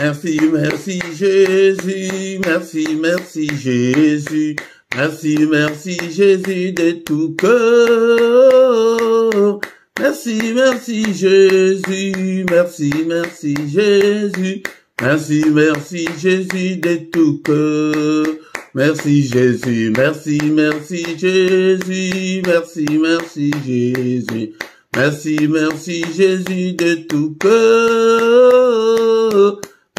Merci, merci Jésus, merci, merci Jésus, merci, merci Jésus de tout cœur. Merci, merci Jésus, merci, merci Jésus, merci, merci Jésus de tout cœur. Merci Jésus, merci, merci Jésus, merci, merci Jésus, merci, merci Jésus de tout cœur.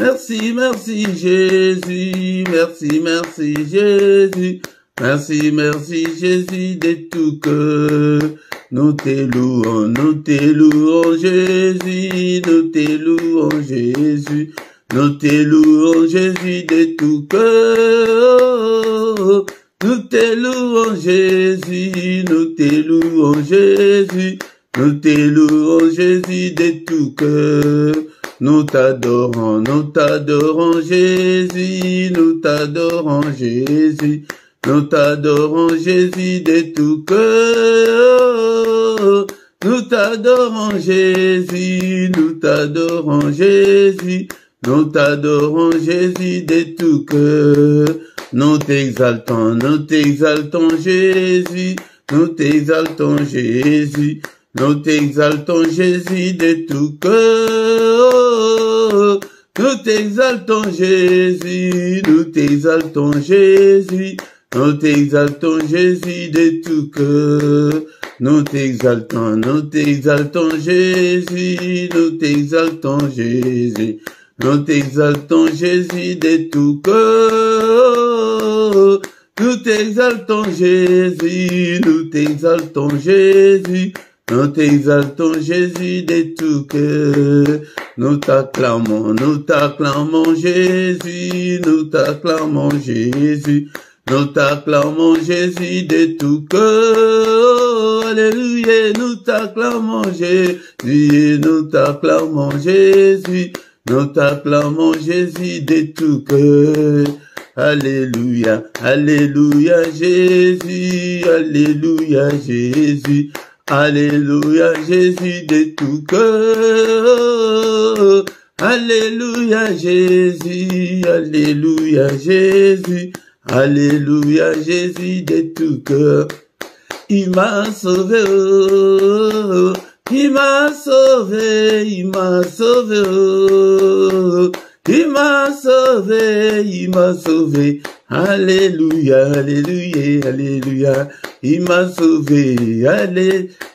Merci, merci Jésus, merci, merci Jésus, merci, merci Jésus de tout cœur. Nous te louons Jésus, nous te louons Jésus, nous te louons Jésus de tout cœur. Nous te louons Jésus, nous te louons Jésus, nous te louons Jésus de tout cœur. Nous t'adorons Jésus, nous t'adorons Jésus, nous t'adorons Jésus de tout cœur. Nous t'adorons Jésus, nous t'adorons Jésus, nous t'adorons Jésus de tout cœur. Nous t'exaltons Jésus, nous t'exaltons Jésus, nous t'exaltons Jésus de tout cœur. Nous t'exaltons Jésus, nous t'exaltons Jésus, nous t'exaltons Jésus de tout cœur. Nous t'exaltons Jésus, nous t'exaltons Jésus, nous t'exaltons Jésus de tout cœur. Nous t'exaltons Jésus, nous t'exaltons Jésus, nous t'exaltons Jésus de tout cœur. Nous t'acclamons Jésus, nous t'acclamons Jésus, nous t'acclamons Jésus de tout cœur. Alléluia, nous t'acclamons Jésus, nous t'acclamons Jésus, nous t'acclamons Jésus de tout cœur. Alléluia, alléluia Jésus, alléluia Jésus, alléluia Jésus de tout cœur. Alléluia Jésus, alléluia Jésus, alléluia Jésus de tout cœur. Il m'a sauvé, oh, il m'a sauvé, il m'a sauvé, oh, il m'a sauvé, il m'a sauvé. Alléluia, alléluia, alléluia. Il m'a sauvé,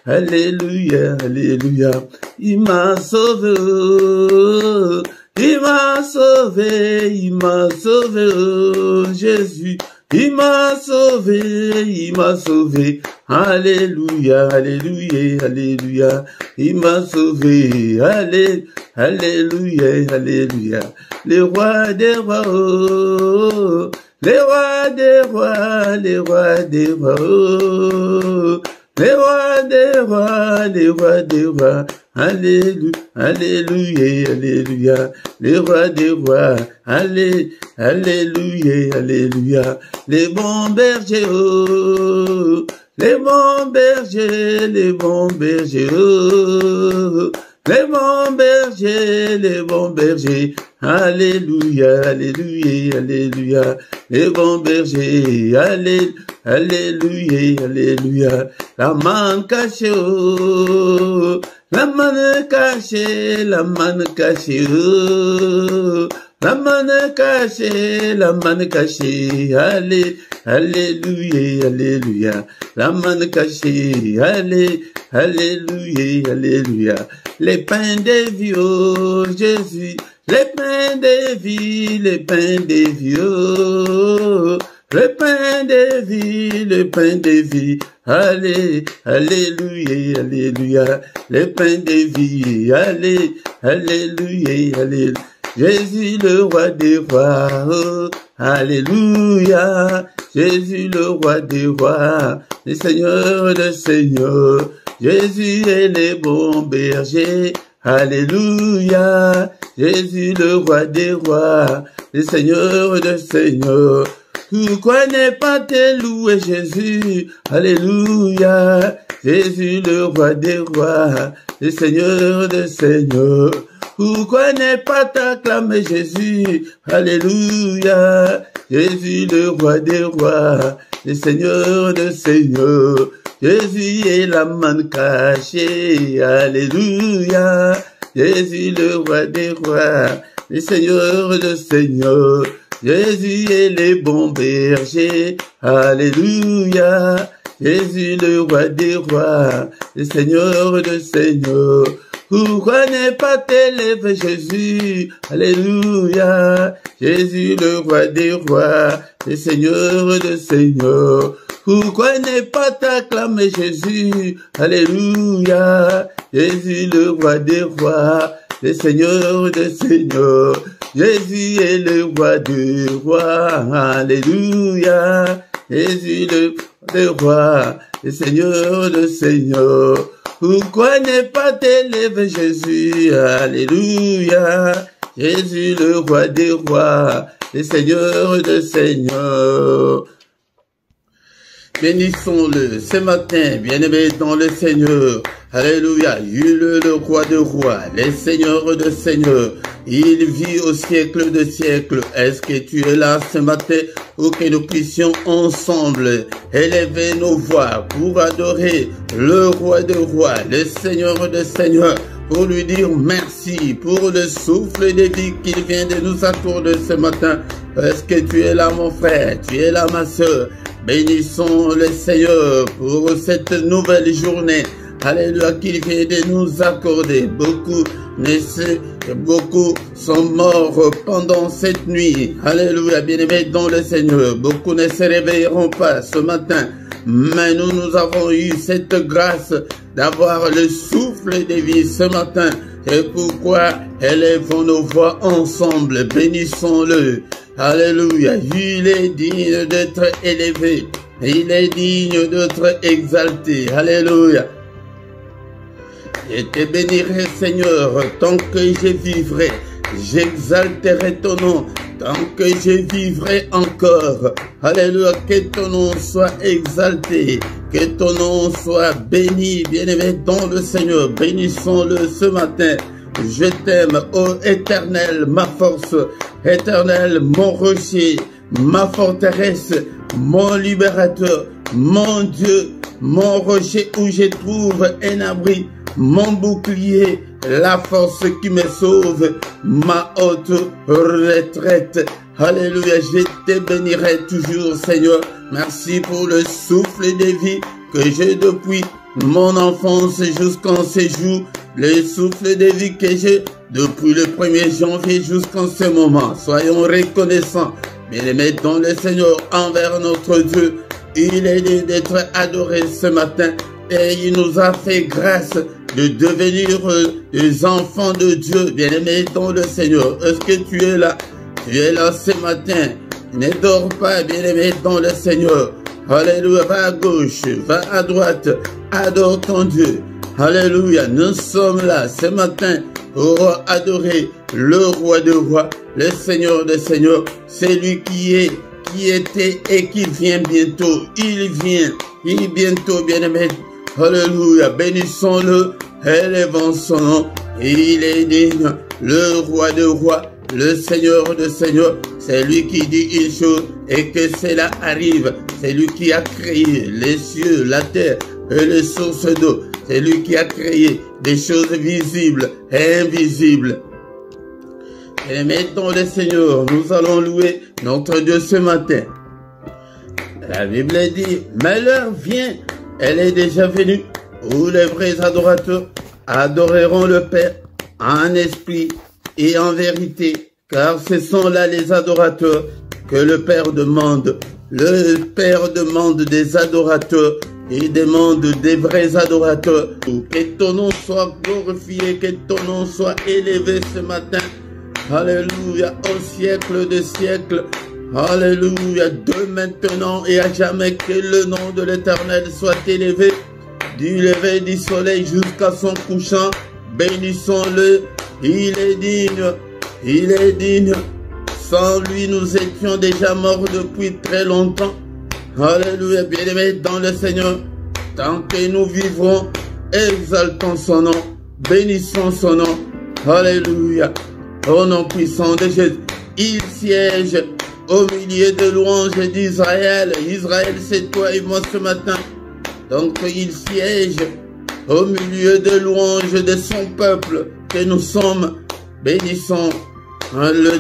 alléluia, alléluia. Il m'a sauvé, oh, il m'a sauvé, il m'a sauvé, oh, Jésus. Il m'a sauvé, il m'a sauvé. Alléluia, alléluia, alléluia. Il m'a sauvé, alléluia, alléluia. Les rois des rois, oh, les rois des rois, les rois des rois, oh, les rois des rois, les rois des rois. Alléluia, alléluia, alléluia. Les rois des rois, alléluia, alléluia. Les bons bergers, oh, les bons bergers, les bons bergers, oh, les bons bergers, les bons bergers. Alléluia, alléluia, alléluia. Les bons bergers, alléluia, alléluia. La manne cachée, oh, la manne cachée, la manne cachée, oh, la manne cachée, la manne cachée. Alléluia, alléluia. La manne cachée, alléluia, alléluia. Les pains des vieux, Jésus. Les pains des vies, les pains des vieux, le pain des vies, le pain des vies. Alléluia, alléluia. Le pain des vies, alléluia, alléluia. Jésus le roi des rois, oh, alléluia. Jésus le roi des rois, le Seigneur des seigneurs. Jésus est le bon berger. Alléluia, Jésus le roi des rois, le Seigneur des seigneurs. Pourquoi ne pas te louer Jésus? Alléluia, Jésus le roi des rois, le Seigneur des seigneurs. Pourquoi ne pas t'acclamer Jésus? Alléluia. Jésus le roi des rois, le Seigneur de seigneurs. Jésus est la manne cachée. Alléluia. Jésus le roi des rois, le Seigneur de seigneurs. Jésus est le bon berger. Alléluia. Jésus le roi des rois, le Seigneur de seigneurs. Pourquoi ne pas t'élever Jésus? Alléluia. Jésus le roi des rois, le Seigneur de seigneurs. Pourquoi ne pas t'acclamer Jésus? Alléluia. Jésus le roi des rois, le Seigneur de seigneurs. Jésus est le roi des rois. Alléluia. Jésus le roi, le Seigneur de seigneurs. Pourquoi ne pas t'élever Jésus? Alléluia. Jésus le roi des rois, le Seigneur de seigneurs. Bénissons-le ce matin, bien-aimé dans le Seigneur. Alléluia. Il est le roi de rois, le Seigneur de seigneurs. Il vit au siècle de siècles. Est-ce que tu es là ce matin pour que nous puissions ensemble élever nos voix pour adorer le roi de rois, le Seigneur de seigneurs, pour lui dire merci pour le souffle de vie qu'il vient de nous accorder ce matin. Est-ce que tu es là mon frère, tu es là ma soeur? Bénissons le Seigneur pour cette nouvelle journée. Alléluia, qu'il vient de nous accorder. Beaucoup sont morts pendant cette nuit. Alléluia, bien-aimés dans le Seigneur. Beaucoup ne se réveilleront pas ce matin. Mais nous avons eu cette grâce d'avoir le souffle de vie ce matin. Et pourquoi élevons nos voix ensemble. Bénissons-le. Alléluia. Il est digne d'être élevé. Il est digne d'être exalté. Alléluia. Je te bénirai, Seigneur, tant que je vivrai. J'exalterai ton nom, tant que je vivrai encore. Alléluia, que ton nom soit exalté, que ton nom soit béni, bien-aimé dans le Seigneur. Bénissons-le ce matin. Je t'aime, ô Éternel, ma force, Éternel, mon rocher, ma forteresse, mon libérateur, mon Dieu, mon rocher où je trouve un abri, mon bouclier, la force qui me sauve, ma haute retraite. Alléluia, je te bénirai toujours, Seigneur. Merci pour le souffle de vie que j'ai depuis mon enfance jusqu'en ce jour. Le souffle de vie que j'ai depuis le 1er janvier jusqu'en ce moment. Soyons reconnaissants, bien-aimés dans le Seigneur, envers notre Dieu. Il est digne d'être adoré ce matin et il nous a fait grâce de devenir des enfants de Dieu, bien-aimés dans le Seigneur. Est-ce que tu es là? Tu es là ce matin. Ne dors pas, bien-aimé dans le Seigneur. Alléluia, va à gauche, va à droite, adore ton Dieu. Alléluia, nous sommes là ce matin pour adorer le roi de rois, le Seigneur de seigneurs, celui qui est, qui était et qui vient bientôt. Il vient bientôt, bien-aimé. Alléluia, bénissons-le, élevons son nom. Il est digne, le roi de rois, le Seigneur de seigneurs. C'est lui qui dit une chose et que cela arrive. C'est lui qui a créé les cieux, la terre et les sources d'eau. C'est lui qui a créé des choses visibles et invisibles. Et mettons le Seigneur, nous allons louer notre Dieu ce matin. La Bible dit, mais l'heure vient, elle est déjà venue, où les vrais adorateurs adoreront le Père en esprit et en vérité, car ce sont là les adorateurs que le Père demande. Le Père demande des adorateurs. Il demande des vrais adorateurs. Que ton nom soit glorifié, que ton nom soit élevé ce matin. Alléluia, au siècle des siècles. Alléluia, de maintenant et à jamais, que le nom de l'Éternel soit élevé. Du lever du soleil jusqu'à son couchant. Bénissons-le. Il est digne. Il est digne. Sans lui, nous étions déjà morts depuis très longtemps. Alléluia, bien-aimés dans le Seigneur. Tant que nous vivrons, exaltons son nom, bénissons son nom. Alléluia. Au nom puissant de Jésus. Il siège au milieu de louanges d'Israël. Israël, c'est toi et moi ce matin. Donc il siège au milieu de louanges de son peuple que nous sommes. Bénissons-le,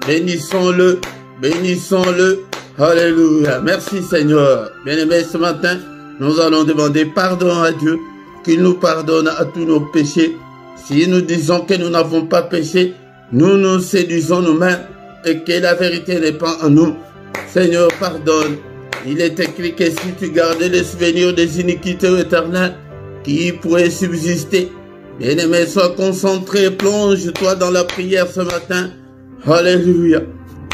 bénissons-le, bénissons-le. Alléluia. Merci Seigneur. Bien-aimés, ce matin, nous allons demander pardon à Dieu, qu'il nous pardonne à tous nos péchés. Si nous disons que nous n'avons pas péché, nous nous séduisons nous-mêmes et que la vérité n'est pas en nous. Seigneur, pardonne. Il est écrit que si tu gardais les souvenirs des iniquités éternelles qui pourraient subsister, bien-aimé, sois concentré, plonge-toi dans la prière ce matin. Alléluia.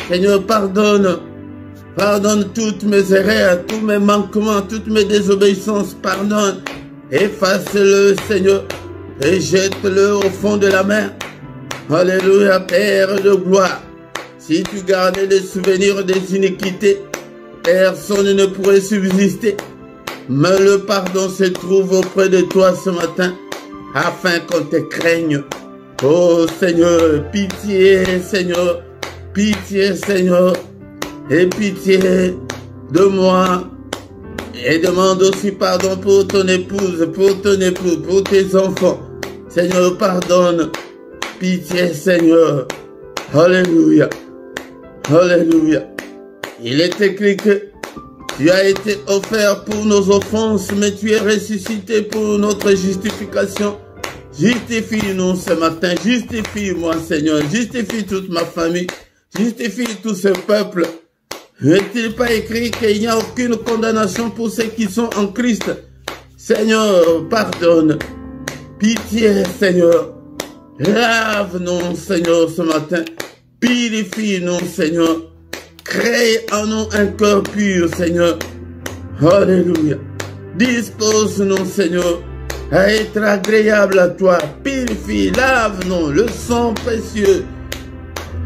Seigneur, pardonne. Pardonne toutes mes erreurs, tous mes manquements, toutes mes désobéissances. Pardonne. Efface-le, Seigneur, et jette-le au fond de la mer. Alléluia, Père de gloire. Si tu gardais les souvenirs des iniquités, personne ne pourrait subsister. Mais le pardon se trouve auprès de toi ce matin, afin qu'on te craigne. Oh Seigneur, pitié Seigneur, pitié Seigneur, et pitié de moi. Et demande aussi pardon pour ton épouse, pour ton époux, pour tes enfants. Seigneur, pardonne. Pitié Seigneur. Alléluia. Alléluia. Il est écrit que tu as été offert pour nos offenses, mais tu es ressuscité pour notre justification. Justifie-nous ce matin. Justifie-moi Seigneur. Justifie toute ma famille. Justifie tout ce peuple. N'est-il pas écrit qu'il n'y a aucune condamnation pour ceux qui sont en Christ? Seigneur, pardonne. Pitié, Seigneur. Lave-nous, Seigneur, ce matin. Purifie-nous, Seigneur. Crée en nous un cœur pur, Seigneur. Alléluia. Dispose-nous, Seigneur, à être agréable à toi. Purifie, lave-nous, le sang précieux.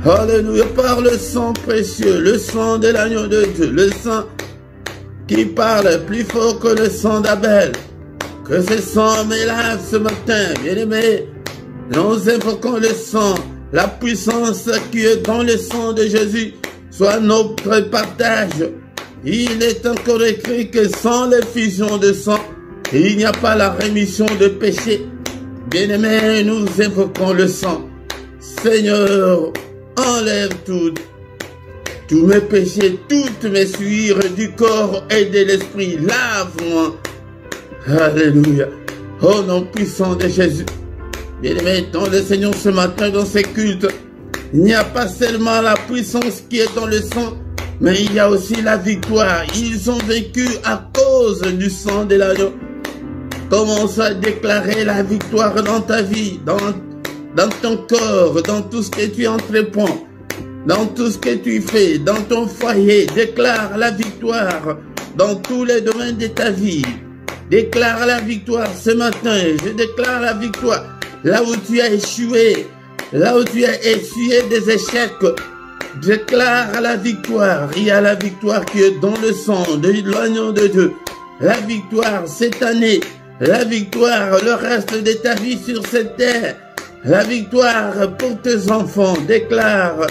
Alléluia, par le sang précieux, le sang de l'agneau de Dieu, le sang qui parle plus fort que le sang d'Abel. Que ce sang me lave ce matin, bien-aimés. Nous invoquons le sang, la puissance qui est dans le sang de Jésus, soit notre partage. Il est encore écrit que sans l'effusion de sang, il n'y a pas la rémission de péché. Bien-aimés, nous invoquons le sang. Seigneur, enlève tous mes péchés, toutes mes souillures du corps et de l'esprit. Lave-moi. Alléluia. Au nom puissant de Jésus. Bien-aimés, dans le Seigneur ce matin, dans ces cultes, il n'y a pas seulement la puissance qui est dans le sang, mais il y a aussi la victoire. Ils ont vécu à cause du sang de l'agneau. Commence à déclarer la victoire dans ta vie, dans ton corps, dans tout ce que tu entreprends, dans tout ce que tu fais, dans ton foyer. Déclare la victoire dans tous les domaines de ta vie. Déclare la victoire ce matin. Je déclare la victoire là où tu as échoué, là où tu as essuyé des échecs. Déclare la victoire. Il y a la victoire qui est dans le sang de l'agneau de Dieu. La victoire cette année, la victoire le reste de ta vie sur cette terre. La victoire pour tes enfants, déclare,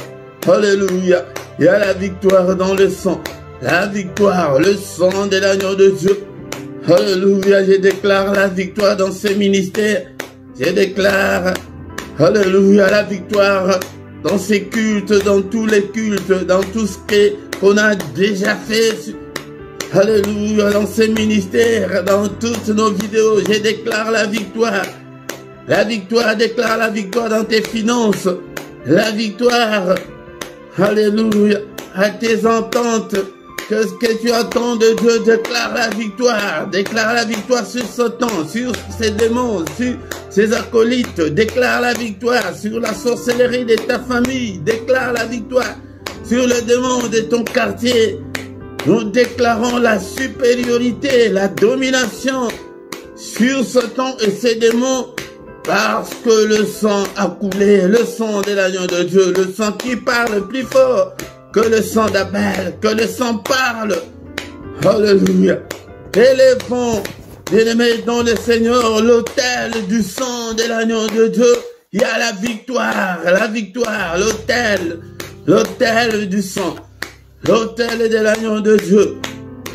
alléluia, il y a la victoire dans le sang, la victoire, le sang de l'agneau de Dieu, alléluia, je déclare la victoire dans ces ministères, je déclare, alléluia, la victoire dans ces cultes, dans tous les cultes, dans tout ce qu'on a déjà fait, alléluia, dans ces ministères, dans toutes nos vidéos, je déclare la victoire. La victoire, déclare la victoire dans tes finances. La victoire, alléluia, à tes ententes. Que ce que tu attends de Dieu, déclare la victoire. Déclare la victoire sur Satan, sur ses démons, sur ses acolytes. Déclare la victoire sur la sorcellerie de ta famille. Déclare la victoire sur le démon de ton quartier. Nous déclarons la supériorité, la domination sur Satan et ses démons. Parce que le sang a coulé, le sang de l'agneau de Dieu, le sang qui parle plus fort que le sang d'Abel, que le sang parle. Alléluia. Élevons, bien-aimés dans le Seigneur, l'autel du sang de l'agneau de Dieu. Il y a la victoire, l'autel du sang, l'autel de l'agneau de Dieu,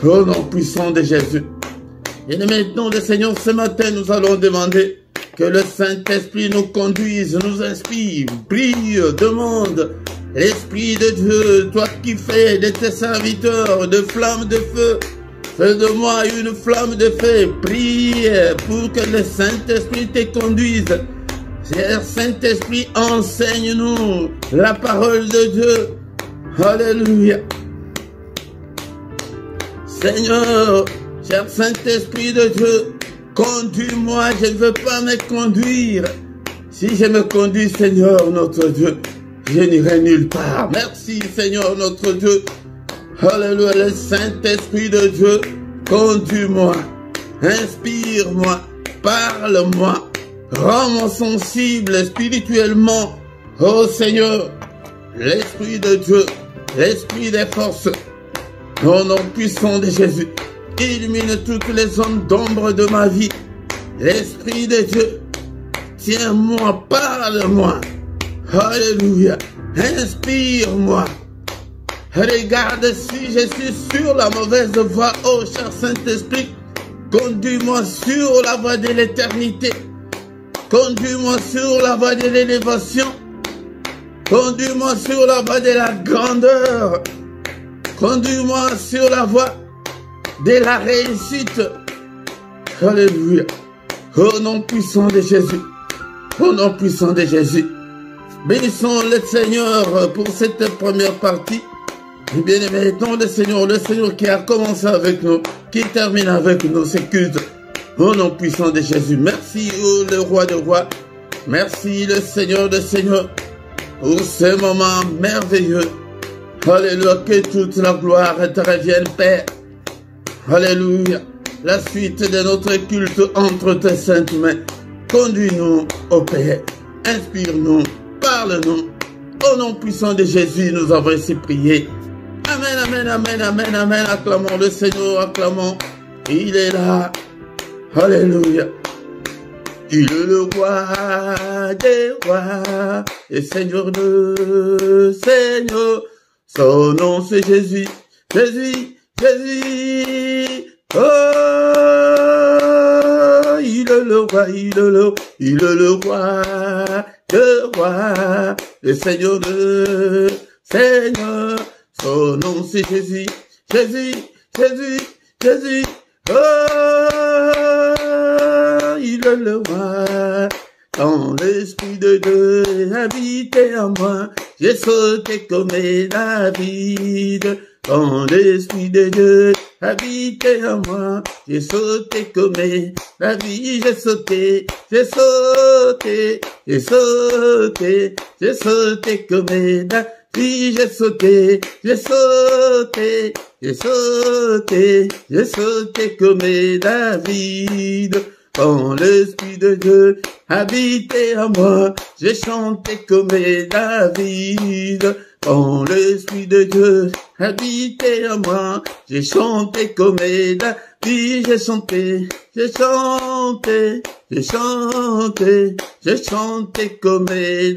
au nom puissant de Jésus. Et maintenant, le Seigneur, ce matin, nous allons demander que le Saint-Esprit nous conduise, nous inspire, prie, demande. L'Esprit de Dieu, toi qui fais de tes serviteurs de flammes de feu, fais de moi une flamme de feu. Prie pour que le Saint-Esprit te conduise. Cher Saint-Esprit, enseigne-nous la parole de Dieu. Alléluia. Seigneur, cher Saint-Esprit de Dieu, conduis-moi, je ne veux pas me conduire. Si je me conduis, Seigneur, notre Dieu, je n'irai nulle part. Merci, Seigneur, notre Dieu. Alléluia, le Saint-Esprit de Dieu, conduis-moi, inspire-moi, parle-moi, rends-moi sensible spirituellement. Oh Seigneur, l'Esprit de Dieu, l'Esprit des forces, au nom puissant de Jésus, illumine toutes les zones d'ombre de ma vie. L'Esprit de Dieu, tiens-moi, parle-moi. Alléluia, inspire-moi. Regarde si je suis sur la mauvaise voie, oh cher Saint-Esprit, conduis-moi sur la voie de l'éternité, conduis-moi sur la voie de l'élévation, conduis-moi sur la voie de la grandeur, conduis-moi sur la voie de la réussite. Alléluia, au nom puissant de Jésus, au nom puissant de Jésus. Bénissons le Seigneur pour cette première partie. Et bien aimé, le Seigneur qui a commencé avec nous, qui termine avec nous, c'est culte. Au nom puissant de Jésus. Merci, oh, le roi de rois. Merci, le Seigneur de seigneurs, pour ce moment merveilleux. Alléluia, que toute la gloire te revienne, Père. Alléluia. La suite de notre culte entre tes saintes mains. Conduis-nous, ô Père. Inspire-nous, parle-nous. Au nom puissant de Jésus, nous avons ainsi prié. Amen, amen, amen, amen, amen. Acclamons le Seigneur, acclamons. Il est là. Alléluia. Il est le roi des rois et Seigneur de Seigneur. Son nom c'est Jésus, Jésus, Jésus. Oh, il est le roi, il est le roi de roi, le Seigneur de Seigneur. Son nom c'est Jésus, Jésus, Jésus, Jésus. Oh, il est le roi. Quand l'Esprit de Dieu habitait en moi, j'ai sauté comme David. Quand l'Esprit de Dieu habitait en moi, j'ai sauté comme David. J'ai sauté, j'ai sauté, j'ai sauté, j'ai sauté comme David. J'ai sauté, j'ai sauté, j'ai sauté, j'ai sauté comme David. Quand l'Esprit de Dieu habitait en moi, j'ai chanté comme David. Quand l'Esprit de Dieu habitait en moi, j'ai chanté comme David. J'ai chanté, j'ai chanté, j'ai chanté, j'ai chanté comme David.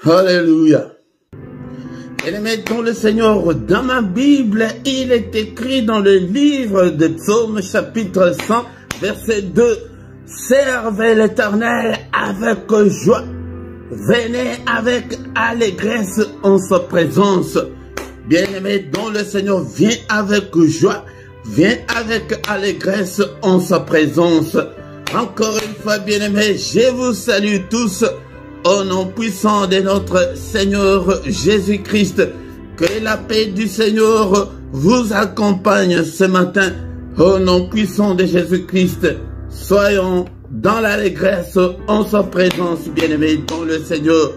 Alléluia. Et mettons le Seigneur, dans ma Bible, il est écrit dans le livre de Psaume chapitre 100, verset 2. Servez l'Éternel avec joie. Venez avec allégresse en sa présence. Bien-aimé, dont le Seigneur vient avec joie, vient avec allégresse en sa présence. Encore une fois, bien-aimé, je vous salue tous au nom puissant de notre Seigneur Jésus-Christ. Que la paix du Seigneur vous accompagne ce matin au nom puissant de Jésus-Christ. Soyons dans l'allégresse en sa présence, bien-aimé, dans le Seigneur.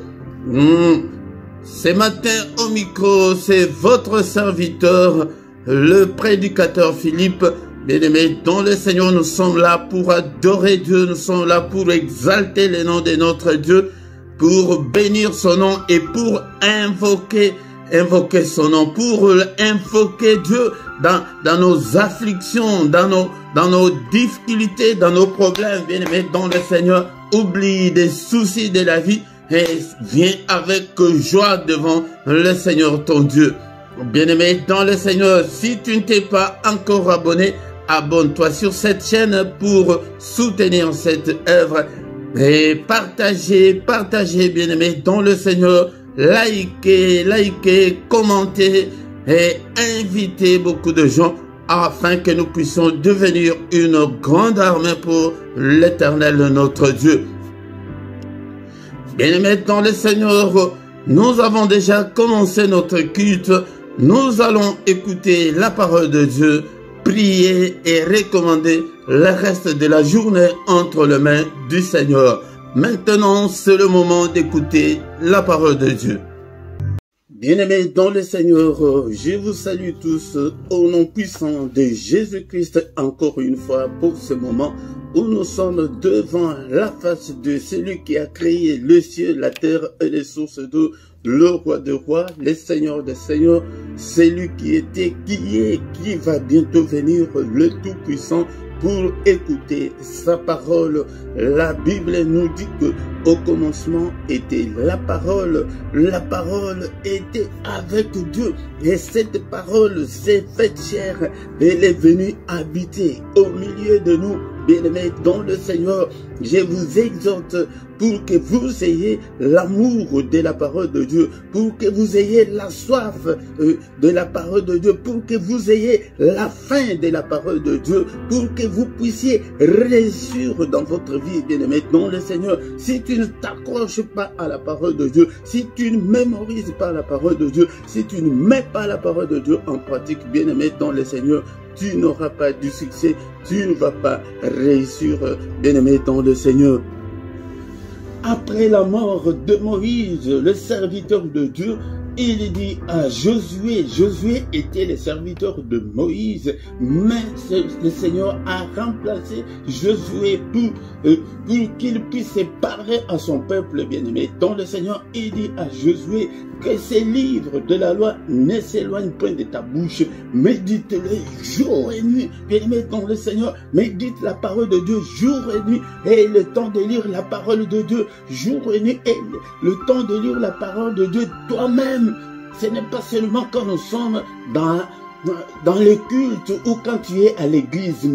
Ce matin au micro, c'est votre serviteur, le prédicateur Philippe. Bien-aimés, dans le Seigneur, nous sommes là pour adorer Dieu, nous sommes là pour exalter le nom de notre Dieu, pour bénir son nom et pour invoquer invoquer son nom, pour invoquer Dieu dans nos afflictions, dans nos difficultés, dans nos problèmes. Bien-aimé dans le Seigneur, oublie des soucis de la vie et viens avec joie devant le Seigneur ton Dieu. Bien-aimé dans le Seigneur, si tu ne t'es pas encore abonné, abonne-toi sur cette chaîne pour soutenir cette œuvre et partagez, bien-aimé dans le Seigneur, likez, commentez et invitez beaucoup de gens afin que nous puissions devenir une grande armée pour l'Éternel notre Dieu. Bien-aimé dans le Seigneur, nous avons déjà commencé notre culte. Nous allons écouter la parole de Dieu, prier et recommander le reste de la journée entre les mains du Seigneur. Maintenant, c'est le moment d'écouter la parole de Dieu. Bien-aimés dans le Seigneur, je vous salue tous au nom puissant de Jésus-Christ encore une fois pour ce moment où nous sommes devant la face de celui qui a créé le ciel, la terre et les sources d'eau, le roi des rois, le Seigneur des seigneurs, celui qui était, qui est, qui va bientôt venir, le Tout-Puissant, pour écouter sa parole. La Bible nous dit que au commencement était la parole était avec Dieu et cette parole s'est faite chair, elle est venue habiter au milieu de nous. Bien-aimés dans le Seigneur, je vous exhorte pour que vous ayez l'amour de la parole de Dieu, pour que vous ayez la soif de la parole de Dieu, pour que vous ayez la faim de la parole de Dieu, pour que vous puissiez réussir dans votre vie, bien-aimés dans le Seigneur. Si tu ne t'accroches pas à la parole de Dieu, si tu ne mémorises pas la parole de Dieu, si tu ne mets pas la parole de Dieu en pratique, bien-aimés dans le Seigneur, tu n'auras pas du succès, tu ne vas pas réussir, bien-aimé dans le Seigneur. Après la mort de Moïse, le serviteur de Dieu, il dit à Josué, Josué était le serviteur de Moïse, mais le Seigneur a remplacé Josué pour qu'il puisse parler à son peuple bien-aimé. Donc le Seigneur, il dit à Josué que ces livres de la loi ne s'éloignent point de ta bouche, médite-les jour et nuit. Bien-aimé dans le Seigneur, médite la parole de Dieu jour et nuit, et le temps de lire la parole de Dieu jour et nuit, et le temps de lire la parole de Dieu toi-même. Ce n'est pas seulement quand nous sommes dans les cultes ou quand tu es à l'église,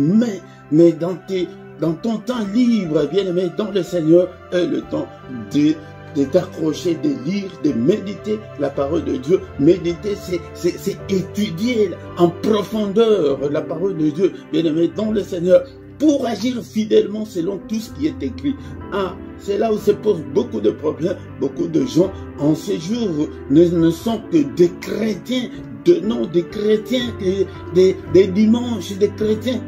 mais dans ton temps libre, bien-aimé, dans le Seigneur, le temps de t'accrocher, de lire, de méditer la parole de Dieu. Méditer, c'est étudier en profondeur la parole de Dieu, bien-aimé, dans le Seigneur, pour agir fidèlement selon tout ce qui est écrit. Ah, c'est là où se posent beaucoup de problèmes. Beaucoup de gens en ce jour ne sont que des chrétiens, de nom des chrétiens, des dimanches, des chrétiens,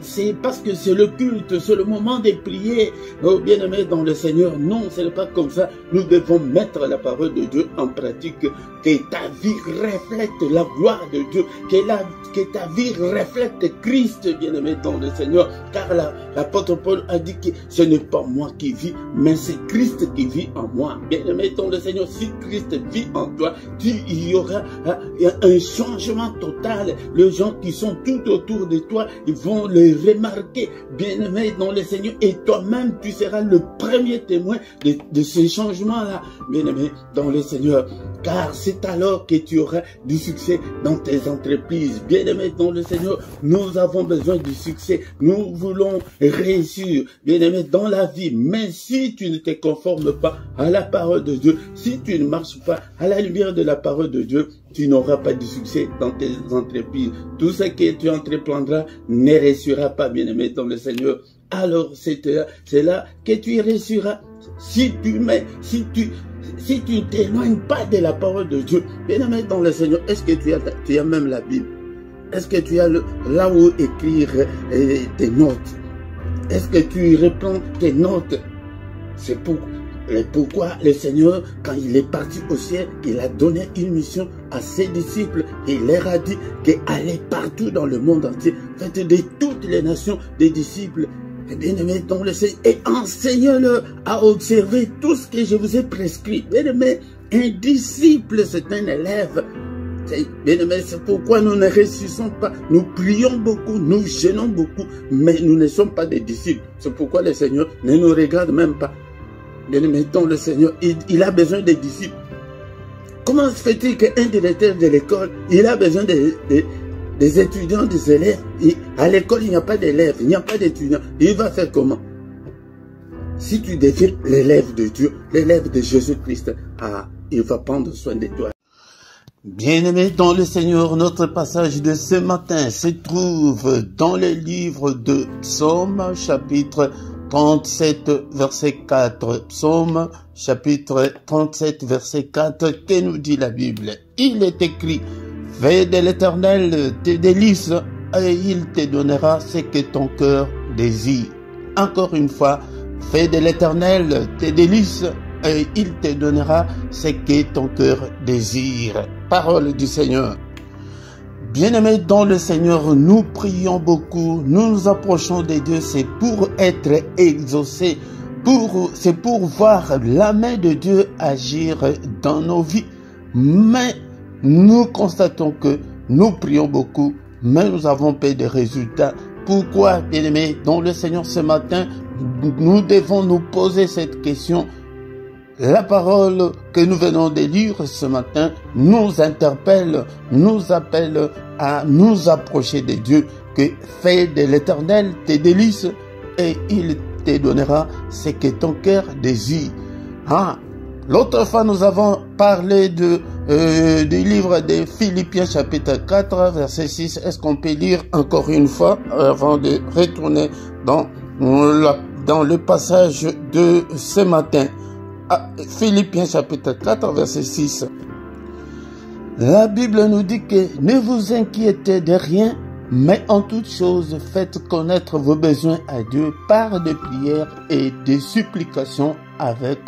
c'est parce que c'est le culte, c'est le moment de prier. Oh bien-aimé dans le Seigneur, non, ce n'est pas comme ça. Nous devons mettre la parole de Dieu en pratique, que ta vie reflète la gloire de Dieu, que ta vie reflète Christ, bien-aimé dans le Seigneur, car l'apôtre Paul a dit que ce n'est pas moi qui vis, mais c'est Christ qui vit en moi. Bien-aimé dans le Seigneur, si Christ vit en toi, il y aura un changement total. Les gens qui sont tout autour de toi, ils vont le remarquer, bien-aimé dans le Seigneur, et toi-même tu seras le premier témoin de ces changements-là, bien-aimé dans le Seigneur, car c'est alors que tu auras du succès dans tes entreprises. Bien-aimé dans le Seigneur, nous avons besoin du succès, nous voulons réussir, bien-aimé, dans la vie, mais si tu ne te conformes pas à la parole de Dieu, si tu ne marches pas à la lumière de la parole de Dieu, tu n'auras pas de succès dans tes entreprises. Tout ce que tu entreprendras ne réussira pas, bien-aimé dans le Seigneur. Alors c'est là que tu réussiras. Si tu ne t'éloignes pas de la parole de Dieu, bien-aimé dans le Seigneur, est-ce que tu as même la Bible? Est-ce que tu as là où écrire tes notes? Est-ce que tu reprends tes notes? C'est pourquoi le Seigneur, quand il est parti au ciel, il a donné une mission à ses disciples et il leur a dit qu'aller partout dans le monde entier, faites de toutes les nations des disciples, et bien-aimés dans le Seigneur, et enseignez-leur à observer tout ce que je vous ai prescrit. Bien-aimés, Un disciple, c'est un élève. Bien-aimés, c'est pourquoi nous ne réussissons pas. Nous prions beaucoup, nous jeûnons beaucoup, mais nous ne sommes pas des disciples. C'est pourquoi le Seigneur ne nous regarde même pas. Bien-aimés, donc le Seigneur, il a besoin des disciples. Comment se fait-il qu'un directeur de l'école, il a besoin des étudiants, des élèves? À l'école, il n'y a pas d'élèves, il n'y a pas d'étudiants. Il va faire comment? Si tu deviens l'élève de Dieu, l'élève de Jésus-Christ, il va prendre soin de toi. Bien-aimés dans le Seigneur, notre passage de ce matin se trouve dans le livre de Psaume, chapitre 37, verset 4. Psaume, chapitre 37, verset 4, que nous dit la Bible? Il est écrit, « Fais de l'Éternel tes délices, et il te donnera ce que ton cœur désire. » Encore une fois, « Fais de l'Éternel tes délices, et il te donnera ce que ton cœur désire. » Parole du Seigneur. Bien-aimés dans le Seigneur, nous prions beaucoup, nous nous approchons de Dieu, c'est pour être exaucés, c'est pour voir la main de Dieu agir dans nos vies. Mais nous constatons que nous prions beaucoup, mais nous avons peu de résultats. Pourquoi, bien-aimés dans le Seigneur, ce matin, nous devons nous poser cette question? La parole que nous venons de lire ce matin nous interpelle, nous appelle à nous approcher de Dieu, que fais de l'Éternel tes délices et il te donnera ce que ton cœur désire. L'autre fois, nous avons parlé du livre de Philippiens chapitre 4, verset 6. Est-ce qu'on peut lire encore une fois avant de retourner dans le passage de ce matin? Philippiens chapitre 4, verset 6. La Bible nous dit que ne vous inquiétez de rien, mais en toute chose faites connaître vos besoins à Dieu par des prières et des supplications avec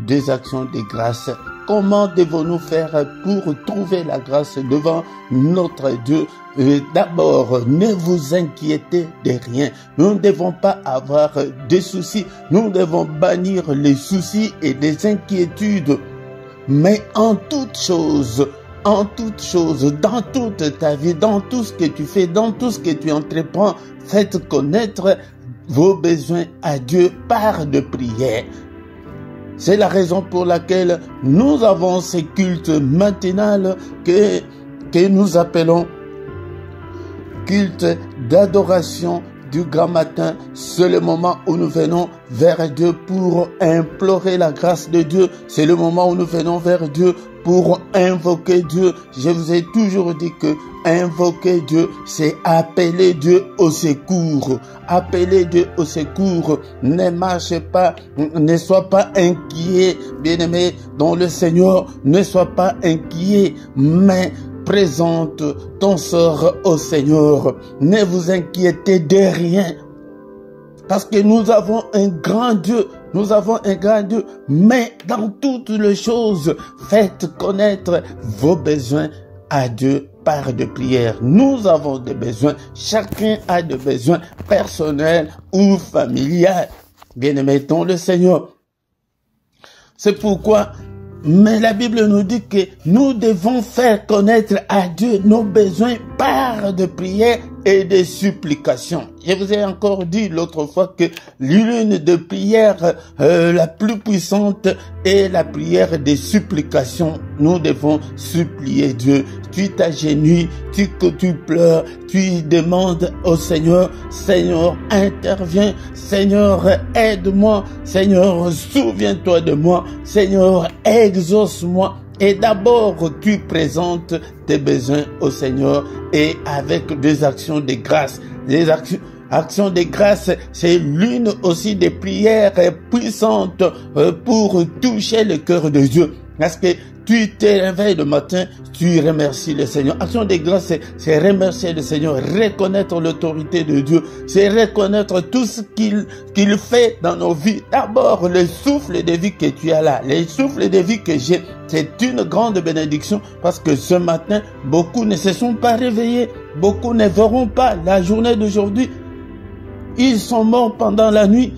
des actions de grâce. Comment devons-nous faire pour trouver la grâce devant notre Dieu? D'abord, ne vous inquiétez de rien. Nous ne devons pas avoir de soucis. Nous devons bannir les soucis et les inquiétudes. Mais en toute chose, dans toute ta vie, dans tout ce que tu fais, dans tout ce que tu entreprends, faites connaître vos besoins à Dieu par de prières. C'est la raison pour laquelle nous avons ces cultes matinales que nous appelons culte d'adoration du grand matin. C'est le moment où nous venons vers Dieu pour implorer la grâce de Dieu. C'est le moment où nous venons vers Dieu pour invoquer Dieu. Je vous ai toujours dit que invoquer Dieu, c'est appeler Dieu au secours. Appeler Dieu au secours. Ne marche pas, ne sois pas inquiet, bien-aimé dans le Seigneur. Ne sois pas inquiet, mais présente ton sort au Seigneur. Ne vous inquiétez de rien. Parce que nous avons un grand Dieu. Nous avons un grand Dieu. Mais dans toutes les choses, faites connaître vos besoins à Dieu par de prières. Nous avons des besoins. Chacun a des besoins personnels ou familiaux. Bien-aimés dans le Seigneur. C'est pourquoi mais la Bible nous dit que nous devons faire connaître à Dieu nos besoins par de prières et de supplications. Je vous ai encore dit l'autre fois que l'une des prières la plus puissante est la prière des supplications. Nous devons supplier Dieu. Tu t'agenouilles, tu pleures, tu demandes au Seigneur, Seigneur, interviens, Seigneur, aide-moi, Seigneur, souviens-toi de moi, Seigneur, exauce-moi. Et d'abord, tu présentes tes besoins au Seigneur et avec des actions de grâce. Des actions de grâce, c'est l'une aussi des prières puissantes pour toucher le cœur de Dieu. Parce que tu te réveilles le matin, tu remercies le Seigneur. Action de grâce, c'est remercier le Seigneur, reconnaître l'autorité de Dieu, c'est reconnaître tout ce qu'il fait dans nos vies. D'abord, le souffle de vie que tu as là, le souffle de vie que j'ai, c'est une grande bénédiction parce que ce matin, beaucoup ne se sont pas réveillés, beaucoup ne verront pas la journée d'aujourd'hui. Ils sont morts pendant la nuit.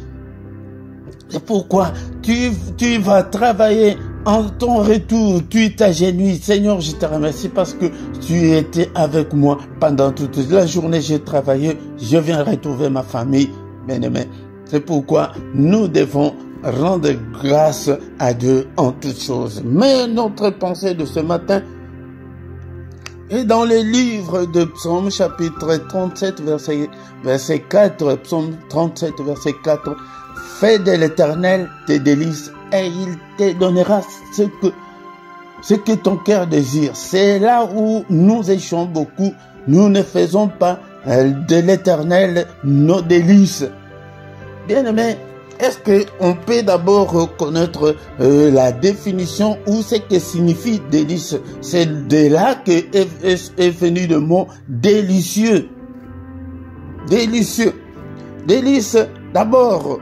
C'est pourquoi tu vas travailler en ton retour, tu t'agenouilles. Seigneur, je te remercie parce que tu étais avec moi pendant toute la journée. J'ai travaillé, je viens retrouver ma famille. Bien-aimé, c'est pourquoi nous devons rendre grâce à Dieu en toutes choses. Mais notre pensée de ce matin est dans le livre de Psaume chapitre 37 verset 4. Psaume 37 verset 4. Fais de l'Éternel tes délices et il te donnera ce que ton cœur désire. C'est là où nous échouons beaucoup. Nous ne faisons pas de l'Éternel nos délices. Bien-aimé, est-ce qu'on peut d'abord reconnaître la définition ou ce que signifie délice? C'est de là que est venu le mot délicieux. Délicieux. Délice, d'abord.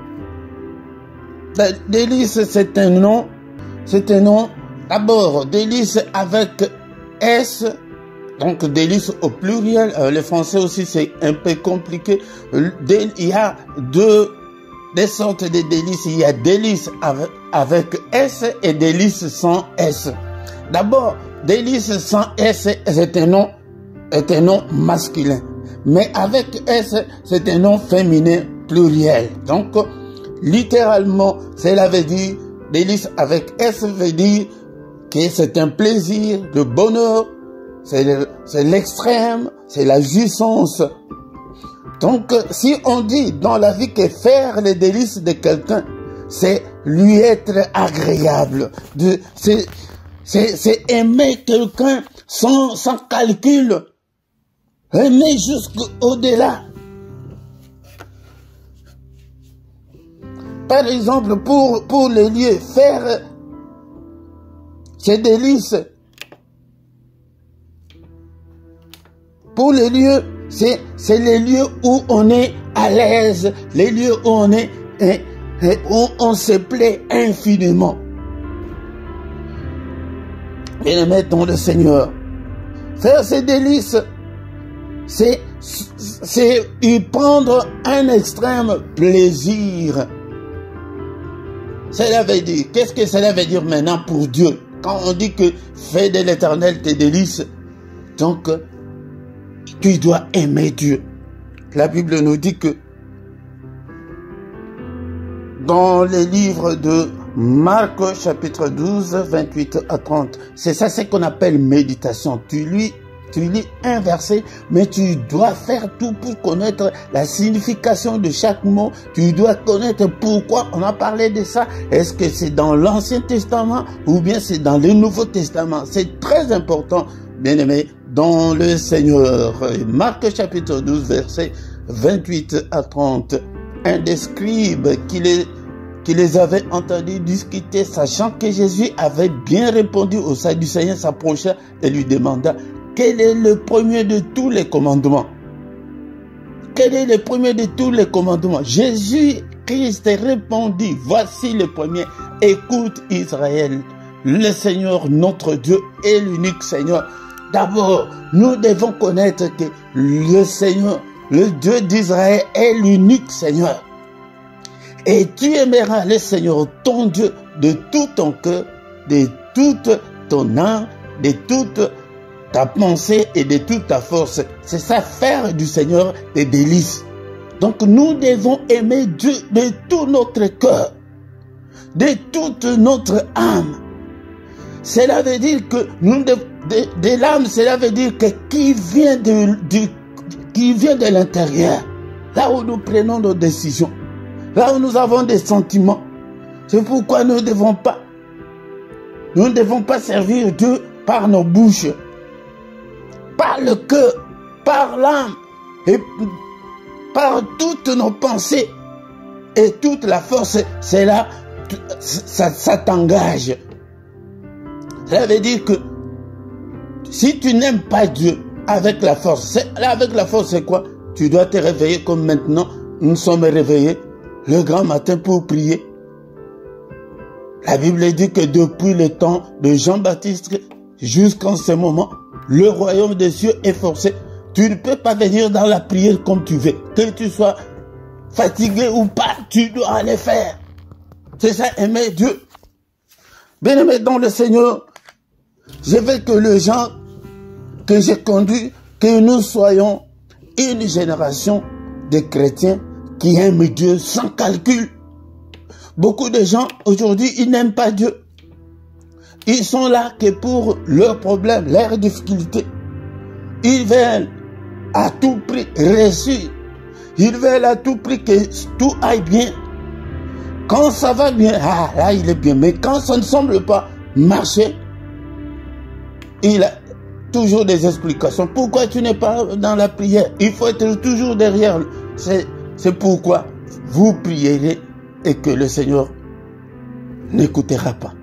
Délice, c'est un nom. D'abord, délice avec S. Donc, délice au pluriel. Le français aussi, c'est un peu compliqué. Il y a des sortes de délices. Il y a délice avec S et délice sans S. D'abord, délice sans S, c'est un nom masculin. Mais avec S, c'est un nom féminin pluriel. Donc, littéralement, cela veut dire, délice avec S veut dire que c'est un plaisir, le bonheur, c'est l'extrême, c'est la jouissance. Donc, si on dit dans la vie que faire les délices de quelqu'un, c'est lui être agréable, c'est aimer quelqu'un sans calcul, aimer jusqu'au-delà. Par exemple, pour les lieux, faire ces délices. Pour les lieux, c'est les lieux où on est à l'aise, les lieux où on se plaît infiniment. Bien-aimés dans le Seigneur, faire ces délices, c'est y prendre un extrême plaisir. Cela veut dire, qu'est-ce que cela veut dire maintenant pour Dieu? Quand on dit que fais de l'Éternel tes délices, donc tu dois aimer Dieu. La Bible nous dit que dans les livres de Marc chapitre 12, 28 à 30, c'est ça ce qu'on appelle méditation. Tu lis un verset, mais tu dois faire tout pour connaître la signification de chaque mot. Tu dois connaître pourquoi on a parlé de ça. Est-ce que c'est dans l'Ancien Testament ou bien c'est dans le Nouveau Testament? C'est très important, bien-aimé, dans le Seigneur. Marc chapitre 12, verset 28 à 30. Un des scribes qui les avait entendus discuter, sachant que Jésus avait bien répondu aux Sadducéens, s'approcha et lui demanda: quel est le premier de tous les commandements? Quel est le premier de tous les commandements? Jésus-Christ répondit: voici le premier. Écoute Israël, le Seigneur notre Dieu est l'unique Seigneur. D'abord, nous devons connaître que le Seigneur, le Dieu d'Israël est l'unique Seigneur. Et tu aimeras le Seigneur ton Dieu de tout ton cœur, de toute ton âme, de toute ta pensée et de toute ta force. C'est ça, faire du Seigneur des délices. Donc nous devons aimer Dieu de tout notre cœur, de toute notre âme. Cela veut dire que de l'âme, cela veut dire que qui vient de l'intérieur, là où nous prenons nos décisions, là où nous avons des sentiments. C'est pourquoi nous ne devons pas servir Dieu par nos bouches, par le cœur, par l'âme et par toutes nos pensées et toute la force. C'est là, ça t'engage. Ça veut dire que si tu n'aimes pas Dieu avec la force, avec la force c'est quoi? Tu dois te réveiller comme maintenant nous sommes réveillés le grand matin pour prier. La Bible dit que depuis le temps de Jean-Baptiste jusqu'en ce moment, le royaume des cieux est forcé. Tu ne peux pas venir dans la prière comme tu veux. Que tu sois fatigué ou pas, tu dois aller faire. C'est ça, aimer Dieu. Bien-aimés dans le Seigneur, je veux que les gens que j'ai conduits, que nous soyons une génération de chrétiens qui aiment Dieu sans calcul. Beaucoup de gens aujourd'hui, ils n'aiment pas Dieu. Ils sont là que pour leurs problèmes, leurs difficultés. Ils veulent à tout prix réussir. Ils veulent à tout prix que tout aille bien. Quand ça va bien, ah là il est bien. Mais quand ça ne semble pas marcher, il a toujours des explications. Pourquoi tu n'es pas dans la prière? Il faut être toujours derrière. C'est pourquoi vous prierez et que le Seigneur n'écoutera pas.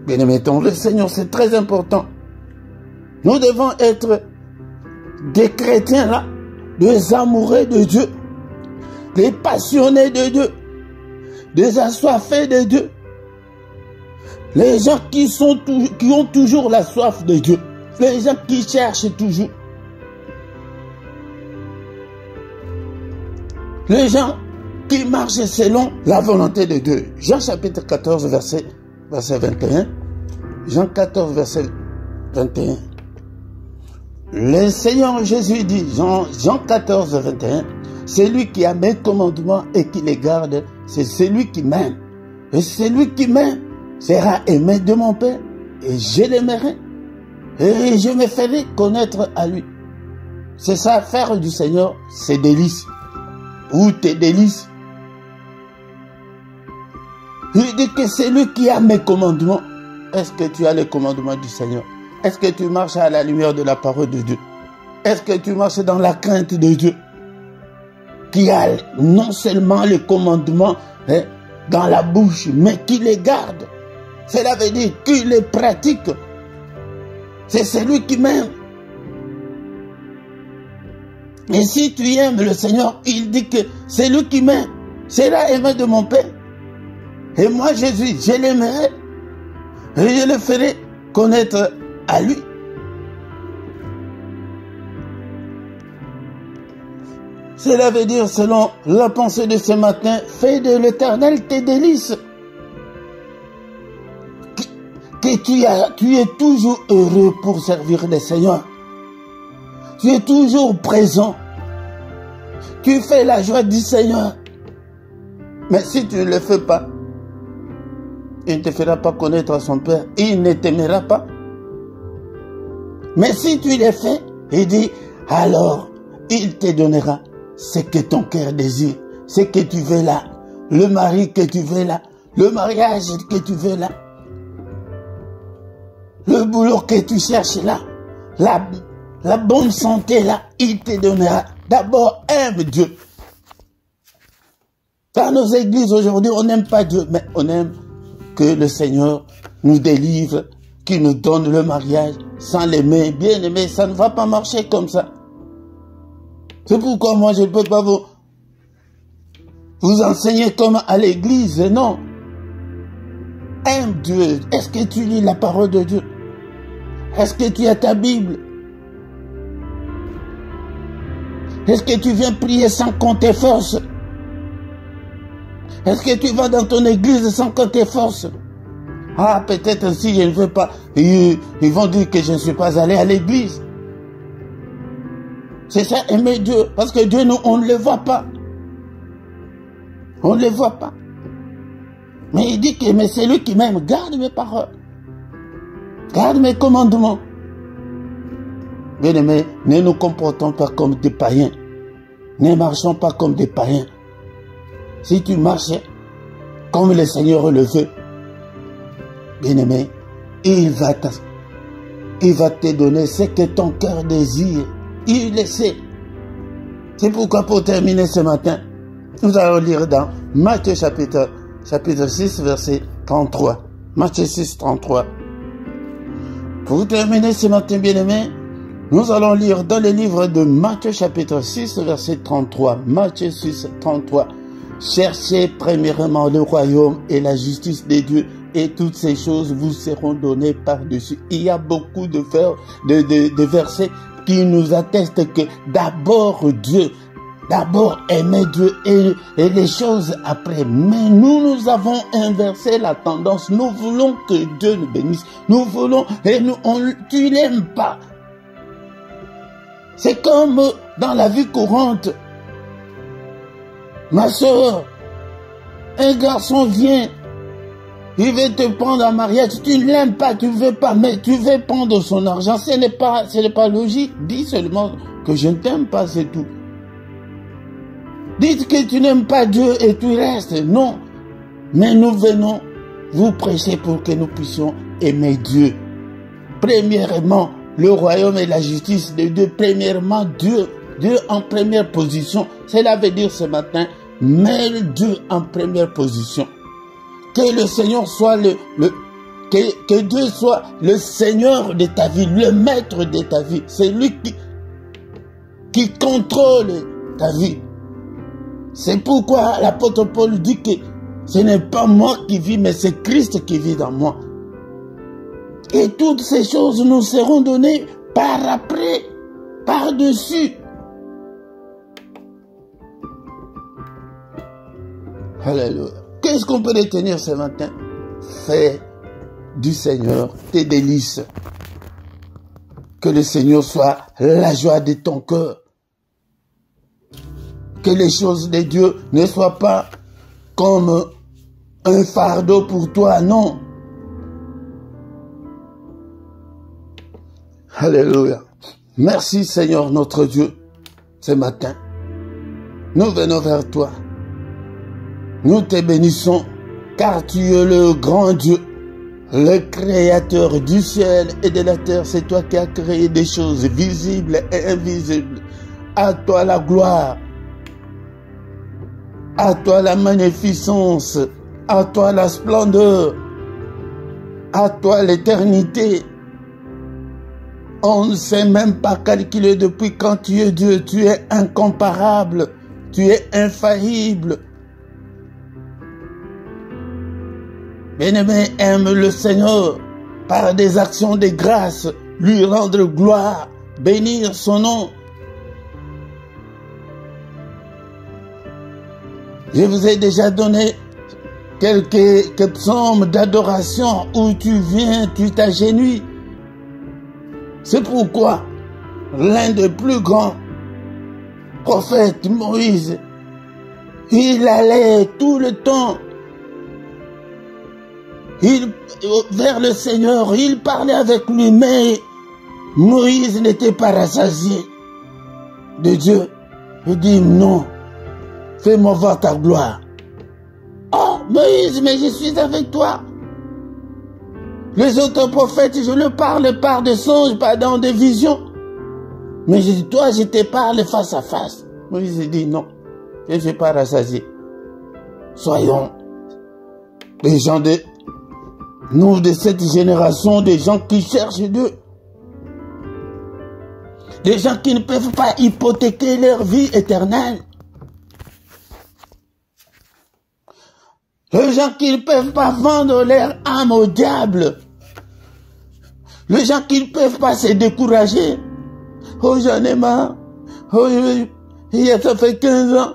Bien-aimés, le Seigneur, c'est très important. Nous devons être des chrétiens là, des amoureux de Dieu, des passionnés de Dieu, des assoiffés de Dieu. Les gens qui ont toujours la soif de Dieu. Les gens qui cherchent toujours. Les gens qui marchent selon la volonté de Dieu. Jean chapitre 14, verset 21. Jean 14, verset 21. Le Seigneur Jésus dit, Jean 14, 21, celui qui a mes commandements et qui les garde, c'est celui qui m'aime. Et celui qui m'aime sera aimé de mon Père, et je l'aimerai, et je me ferai connaître à lui. C'est ça, faire du Seigneur, c'est délices. Ou tes délices. Il dit que c'est lui qui a mes commandements. Est-ce que tu as les commandements du Seigneur? Est-ce que tu marches à la lumière de la parole de Dieu? Est-ce que tu marches dans la crainte de Dieu? Qui a non seulement les commandements dans la bouche, mais qui les garde. Cela veut dire qu'il les pratique. C'est celui qui m'aime. Et si tu aimes le Seigneur, il dit que c'est lui qui m'aime. Sera aimé de mon Père. Et moi, Jésus, je l'aimerai. Et je le ferai connaître à lui. Cela veut dire, selon la pensée de ce matin, fais de l'Éternel tes délices. Que tu es toujours heureux pour servir le Seigneur. Tu es toujours présent. Tu fais la joie du Seigneur. Mais si tu ne le fais pas, il ne te fera pas connaître à son Père. Il ne t'aimera pas. Mais si tu le fais, il dit, alors il te donnera ce que ton cœur désire, ce que tu veux là, le mari que tu veux là, le mariage que tu veux là, le boulot que tu cherches là, la bonne santé là, il te donnera. D'abord, aime Dieu. Dans nos églises aujourd'hui, on n'aime pas Dieu, mais on aime que le Seigneur nous délivre, qu'il nous donne le mariage. Sans l'aimer, bien aimé, ça ne va pas marcher comme ça. C'est pourquoi moi je ne peux pas vous enseigner comme à l'église, non. Aime Dieu. Est-ce que tu lis la parole de Dieu? Est-ce que tu as ta Bible? Est-ce que tu viens prier sans compter force? Est-ce que tu vas dans ton église sans compter force? Ah, peut-être si je ne veux pas, ils vont dire que je ne suis pas allé à l'église. C'est ça, aimer Dieu. Parce que Dieu, nous, on ne le voit pas. On ne le voit pas. Mais il dit que mais c'est lui qui m'aime. Garde mes paroles. Garde mes commandements. Bien aimés, ne nous comportons pas comme des païens. Ne marchons pas comme des païens. Si tu marches comme le Seigneur le veut, bien aimé, il va te donner ce que ton cœur désire. Il le sait. C'est pourquoi pour terminer ce matin, nous allons lire dans Matthieu chapitre 6, verset 33. Matthieu 6, 33. Pour terminer ce matin, bien aimé, nous allons lire dans le livre de Matthieu chapitre 6, verset 33. Matthieu 6, 33. Cherchez premièrement le royaume et la justice de Dieu, et toutes ces choses vous seront données par-dessus. Il y a beaucoup de versets qui nous attestent que d'abord Dieu, D'abord aimer Dieu et les choses après. Mais nous avons inversé la tendance. Nous voulons que Dieu nous bénisse. Nous voulons, et tu l'aimes pas. C'est comme dans la vie courante. Ma soeur, un garçon vient, il veut te prendre en mariage, tu ne l'aimes pas, tu ne veux pas, mais tu veux prendre son argent. Ce n'est pas logique. Dis seulement que je ne t'aime pas, c'est tout. Dites que tu n'aimes pas Dieu et tu restes. Non. Mais nous venons vous prêcher pour que nous puissions aimer Dieu. Premièrement, le royaume et la justice de Dieu. Premièrement, Dieu en première position. Cela veut dire ce matin, mets Dieu en première position. Que le Seigneur soit que Dieu soit le Seigneur de ta vie, le maître de ta vie. C'est lui qui contrôle ta vie. C'est pourquoi l'apôtre Paul dit que ce n'est pas moi qui vis, mais c'est Christ qui vit dans moi. Et toutes ces choses nous seront données par après, par-dessus. Alléluia. Qu'est-ce qu'on peut retenir ce matin? Fais du Seigneur tes délices. Que le Seigneur soit la joie de ton cœur. Que les choses de Dieu ne soient pas comme un fardeau pour toi, non. Alléluia. Merci Seigneur notre Dieu, ce matin. Nous venons vers toi. Nous te bénissons, car tu es le grand Dieu, le créateur du ciel et de la terre. C'est toi qui as créé des choses visibles et invisibles. À toi la gloire. À toi la magnificence, à toi la splendeur, à toi l'éternité. On ne sait même pas calculer depuis quand tu es Dieu. Tu es incomparable, tu es infaillible. Bien-aimé, aime le Seigneur par des actions de grâce, lui rendre gloire, bénir son nom. Je vous ai déjà donné quelques psaumes d'adoration où tu viens, tu t'agenouilles. C'est pourquoi l'un des plus grands prophètes, Moïse, il allait tout le temps vers le Seigneur, il parlait avec lui, mais Moïse n'était pas rassasié de Dieu. Il dit non. Fais-moi voir ta gloire. Oh, Moïse, mais je suis avec toi. Les autres prophètes, je leur parle par des songes, pas dans des visions. Mais toi, je te parle face à face. Moïse dit non, je ne suis pas rassasié. Soyons des gens nous de cette génération, des gens qui cherchent Dieu. Des gens qui ne peuvent pas hypothéquer leur vie éternelle. Les gens qui ne peuvent pas vendre leur âme au diable. Les gens qui ne peuvent pas se décourager. Oh, j'en ai marre. Oh, ça fait 15 ans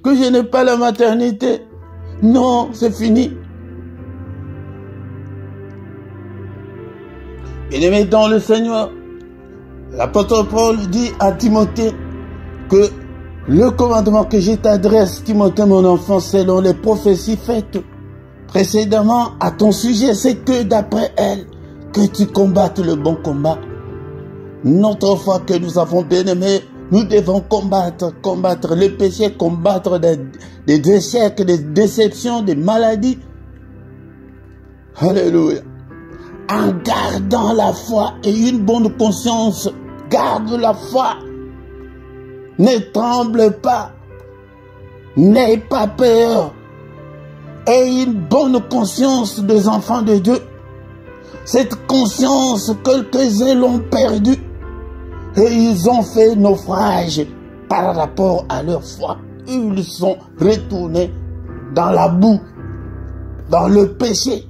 que je n'ai pas la maternité. Non, c'est fini. Bien-aimé dans le Seigneur, l'apôtre Paul dit à Timothée que le commandement que je t'adresse, Timothée, mon enfant, selon les prophéties faites précédemment à ton sujet, c'est que d'après elles, que tu combattes le bon combat. Notre foi que nous avons bien aimé, nous devons combattre le péché, combattre des échecs, des déceptions, des maladies. Alléluia. En gardant la foi et une bonne conscience, garde la foi. Ne tremble pas, n'aie pas peur, aie une bonne conscience des enfants de Dieu. Cette conscience, quelques-uns l'ont perdue et ils ont fait naufrage par rapport à leur foi. Ils sont retournés dans la boue, dans le péché,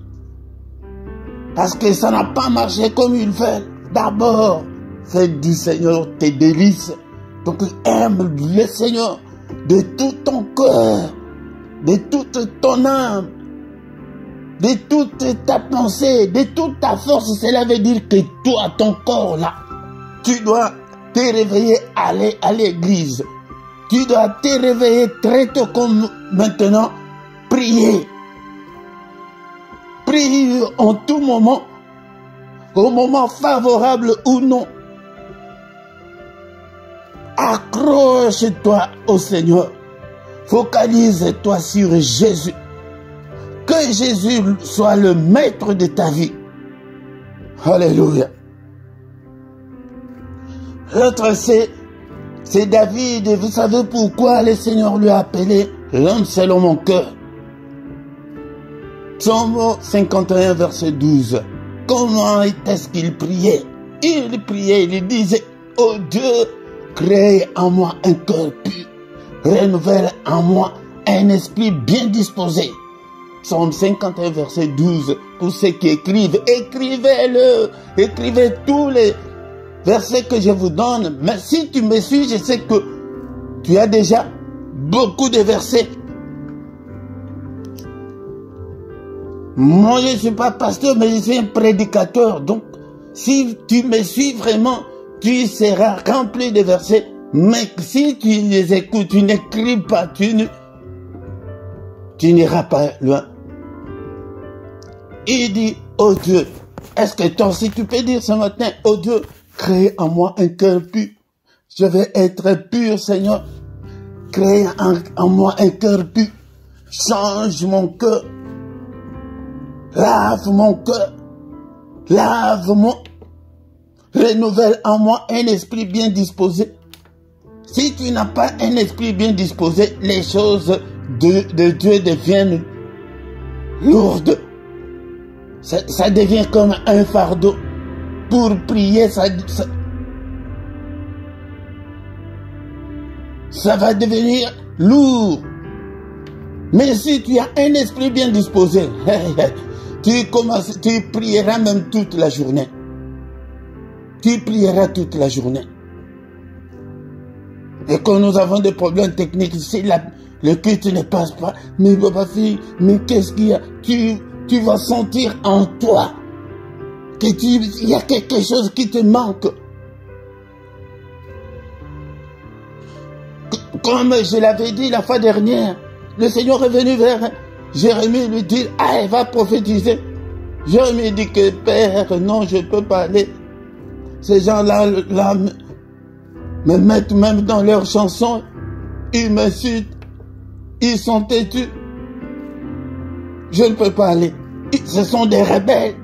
parce que ça n'a pas marché comme ils veulent. D'abord, fais du Seigneur tes délices. Donc aime le Seigneur de tout ton cœur, de toute ton âme, de toute ta pensée, de toute ta force. Cela veut dire que toi, ton corps là, tu dois te réveiller, aller à l'église. Tu dois te réveiller très tôt comme maintenant, prier. Prie en tout moment, au moment favorable ou non. Accroche-toi au Seigneur. Focalise-toi sur Jésus. Que Jésus soit le maître de ta vie. Alléluia. L'autre, c'est David. Vous savez pourquoi le Seigneur lui a appelé l'homme selon mon cœur? Psaume 51, verset 12. Comment est-ce qu'il priait? Il priait, il disait, oh Dieu, crée en moi un cœur pur, renouvelle en moi un esprit bien disposé. Psaume 51, verset 12. Pour ceux qui écrivent, écrivez-le, écrivez tous les versets que je vous donne. Mais si tu me suis, je sais que tu as déjà beaucoup de versets. Moi, je ne suis pas pasteur, mais je suis un prédicateur. Donc, si tu me suis vraiment, tu seras rempli de versets. Mais si tu les écoutes, tu n'écris pas, tu n'iras pas loin. Il dit, oh Dieu, est-ce que toi aussi tu peux dire ce matin, oh Dieu, crée en moi un cœur pur. Je vais être pur, Seigneur. Crée en moi un cœur pur. Change mon cœur. Lave mon cœur. Lave-moi. Renouvelle en moi un esprit bien disposé. Si tu n'as pas un esprit bien disposé, les choses de Dieu deviennent lourdes. Ça devient comme un fardeau. Pour prier, ça va devenir lourd. Mais si tu as un esprit bien disposé, tu prieras même toute la journée. Tu prieras toute la journée. Et quand nous avons des problèmes techniques, si le culte ne passe pas, mais ma fille, mais qu'est-ce qu'il y a? Tu vas sentir en toi qu'il y a quelque chose qui te manque. Comme je l'avais dit la fois dernière, le Seigneur est venu vers Jérémie lui dire, ah, elle va prophétiser. Jérémie dit que, Père, non, je ne peux pas aller. Ces gens-là me mettent même dans leurs chansons, ils m'insultent, ils sont têtus. Je ne peux pas aller. Ce sont des rebelles.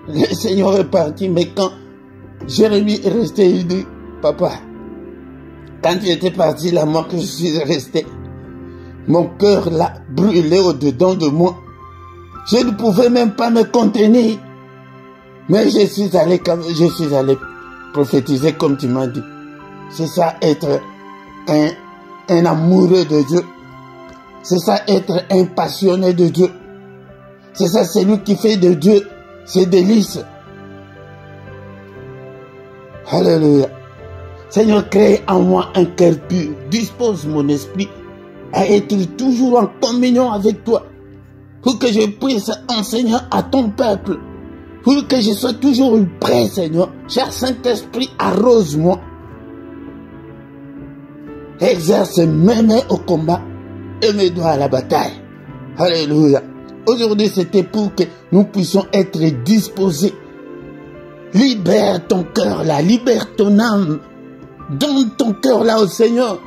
Le Seigneur est parti, mais quand Jérémie est resté, il dit, papa, quand tu étais parti là, moi que je suis resté, mon cœur l'a brûlé au-dedans de moi. Je ne pouvais même pas me contenir. Mais je suis allé prophétiser comme tu m'as dit. C'est ça être un amoureux de Dieu. C'est ça être un passionné de Dieu. C'est ça celui qui fait de Dieu ses délices. Alléluia. Seigneur, crée en moi un cœur pur. Dispose mon esprit à être toujours en communion avec toi. Pour que je puisse enseigner à ton peuple. Pour que je sois toujours prêt, Seigneur. Cher Saint-Esprit, arrose-moi. Exerce mes mains au combat et mes doigts à la bataille. Alléluia. Aujourd'hui, c'était pour que nous puissions être disposés. Libère ton cœur là, libère ton âme. Donne ton cœur là au Seigneur.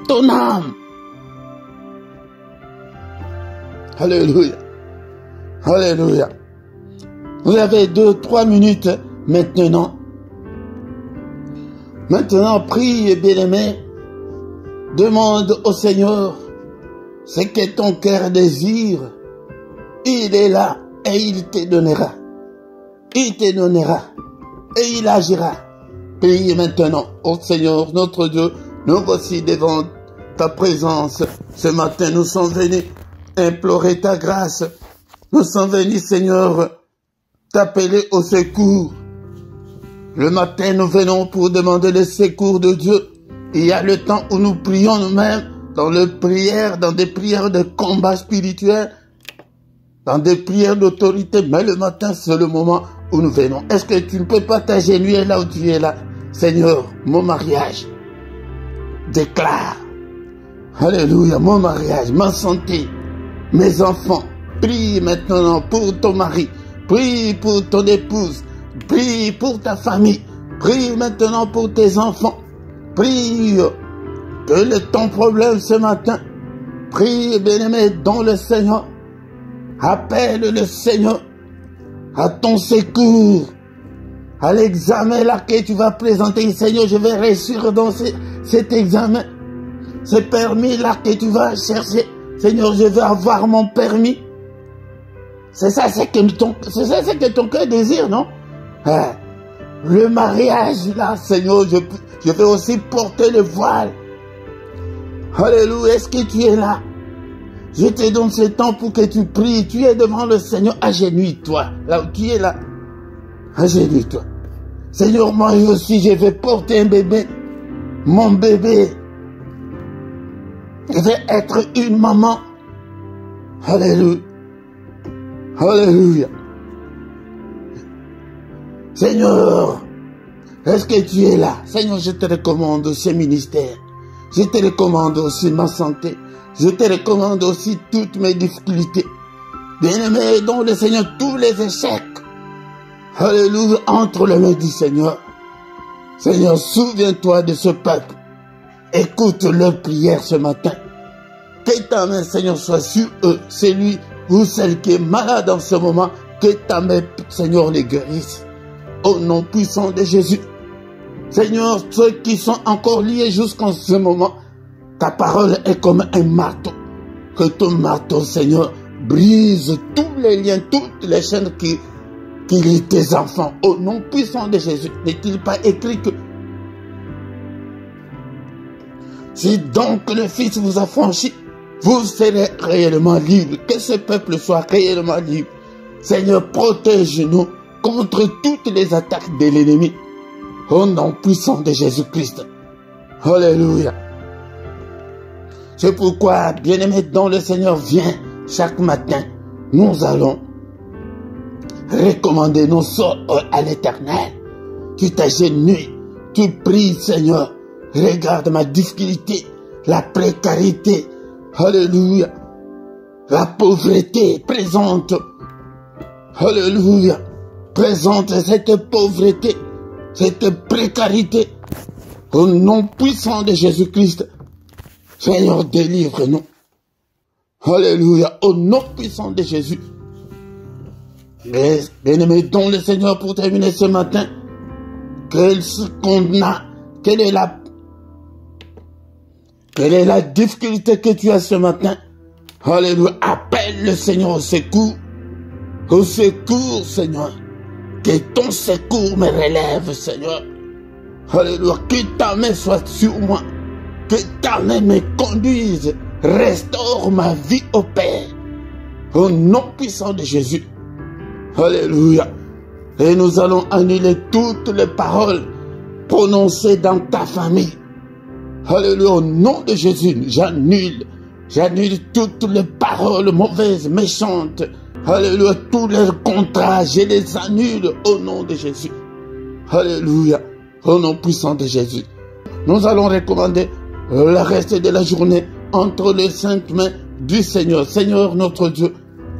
Ton âme. Alléluia. Alléluia. Vous avez 2-3 minutes maintenant. Maintenant, prie, bien-aimé. Demande au Seigneur ce que ton cœur désire. Il est là et il te donnera. Il te donnera et il agira. Prie maintenant au Seigneur notre Dieu. Nous voici devant ta présence. Ce matin, nous sommes venus implorer ta grâce. Nous sommes venus, Seigneur, t'appeler au secours. Le matin, nous venons pour demander le secours de Dieu. Il y a le temps où nous prions nous-mêmes dans des prières de combat spirituel, dans des prières d'autorité. Mais le matin, c'est le moment où nous venons. Est-ce que tu ne peux pas t'agenouiller là où tu es là? Seigneur, mon mariage, déclare. Alléluia, mon mariage, ma santé, mes enfants. Prie maintenant pour ton mari. Prie pour ton épouse. Prie pour ta famille. Prie maintenant pour tes enfants. Prie que ton problème ce matin. Prie, bien-aimé, dans le Seigneur. Appelle le Seigneur à ton secours. À l'examen là que tu vas présenter. Seigneur, je vais réussir dans cet examen. Ce permis là que tu vas chercher. Seigneur, je vais avoir mon permis. C'est ça, c'est que ton cœur désire, non? Le mariage, là, Seigneur, je vais aussi porter le voile. Alléluia, est-ce que tu es là? Je te donne ce temps pour que tu pries. Tu es devant le Seigneur, agenouille-toi. Là où tu es là, agenouille-toi. Seigneur, moi aussi, je vais porter un bébé. Mon bébé, je vais être une maman. Alléluia. Alléluia. Seigneur, est-ce que tu es là? Seigneur, je te recommande ce ministère. Je te recommande aussi ma santé. Je te recommande aussi toutes mes difficultés. Bien-aimé, dans le Seigneur, tous les échecs. Alléluia, entre les mains du Seigneur. Seigneur, souviens-toi de ce peuple. Écoute leur prière ce matin. Que ta main, Seigneur, soit sur eux. Celui ou celle qui est malade en ce moment, que ta main, Seigneur, les guérisse. Au nom puissant de Jésus. Seigneur, ceux qui sont encore liés jusqu'en ce moment, ta parole est comme un marteau. Que ton marteau, Seigneur, brise tous les liens, toutes les chaînes qui lient tes enfants. Au nom puissant de Jésus. N'est-il pas écrit que si donc le Fils vous a franchi, vous serez réellement libre. Que ce peuple soit réellement libre. Seigneur, protège-nous contre toutes les attaques de l'ennemi. Au nom puissant de Jésus-Christ. Alléluia. C'est pourquoi, bien-aimé, dans le Seigneur, viens chaque matin. Nous allons recommander nos sorts à l'Éternel. Tu t'agenouilles, tu pries, Seigneur. Regarde ma difficulté, la précarité. Alléluia. La pauvreté présente. Alléluia. Présente cette pauvreté, cette précarité. Au nom puissant de Jésus-Christ. Seigneur, délivre-nous. Alléluia. Au nom puissant de Jésus. Bien-aimés, dans le Seigneur, pour terminer ce matin, quelle est la difficulté que tu as ce matin? Alléluia. Appelle le Seigneur au secours. Au secours, Seigneur. Que ton secours me relève, Seigneur. Alléluia. Que ta main soit sur moi. Que ta main me conduise. Restaure ma vie au Père. Au nom puissant de Jésus. Alléluia. Et nous allons annuler toutes les paroles prononcées dans ta famille. Alléluia. Au nom de Jésus, j'annule toutes les paroles mauvaises, méchantes. Alléluia. Tous les contrats, je les annule au nom de Jésus. Alléluia. Au nom puissant de Jésus. Nous allons recommander le reste de la journée entre les saintes mains du Seigneur. Seigneur notre Dieu,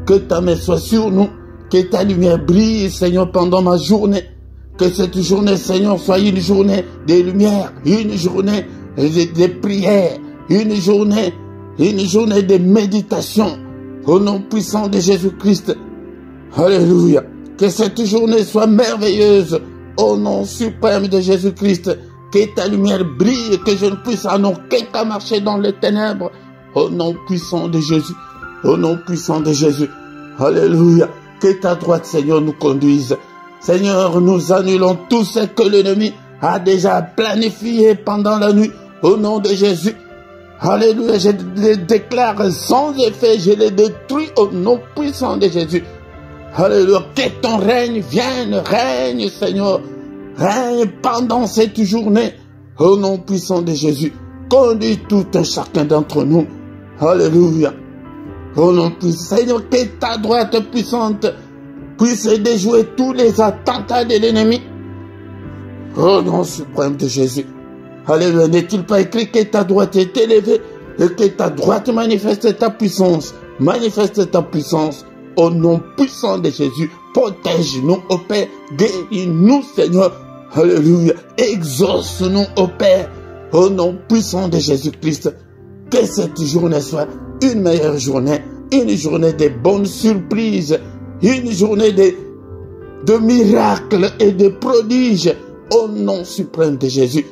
que ta main soit sur nous, que ta lumière brille, Seigneur, pendant ma journée. Que cette journée, Seigneur, soit une journée de lumière, une journée de prière, une journée de méditation. Au nom puissant de Jésus-Christ. Alléluia. Que cette journée soit merveilleuse. Au nom suprême de Jésus-Christ. Que ta lumière brille. Que je ne puisse en aucun cas marcher dans les ténèbres. Au nom puissant de Jésus. Au nom puissant de Jésus. Alléluia. Que ta droite, Seigneur, nous conduise. Seigneur, nous annulons tout ce que l'ennemi a déjà planifié pendant la nuit. Au nom de Jésus. Alléluia, je les déclare sans effet, je les détruis au nom puissant de Jésus. Alléluia, que ton règne vienne, règne, Seigneur. règne pendant cette journée. Au nom puissant de Jésus, conduis tout un chacun d'entre nous. Alléluia. Au nom puissant, Seigneur, que ta droite puissante puisse déjouer tous les attentats de l'ennemi. Au nom suprême de Jésus. Alléluia. N'est-il pas écrit que ta droite est élevée et que ta droite manifeste ta puissance? Manifeste ta puissance. Au nom puissant de Jésus, protège-nous, ô Père. Guéris-nous, Seigneur. Alléluia. Exauce-nous, ô Père. Au nom puissant de Jésus-Christ. Que cette journée soit une meilleure journée. Une journée de bonnes surprises. Une journée de miracles et de prodiges. Au nom suprême de Jésus.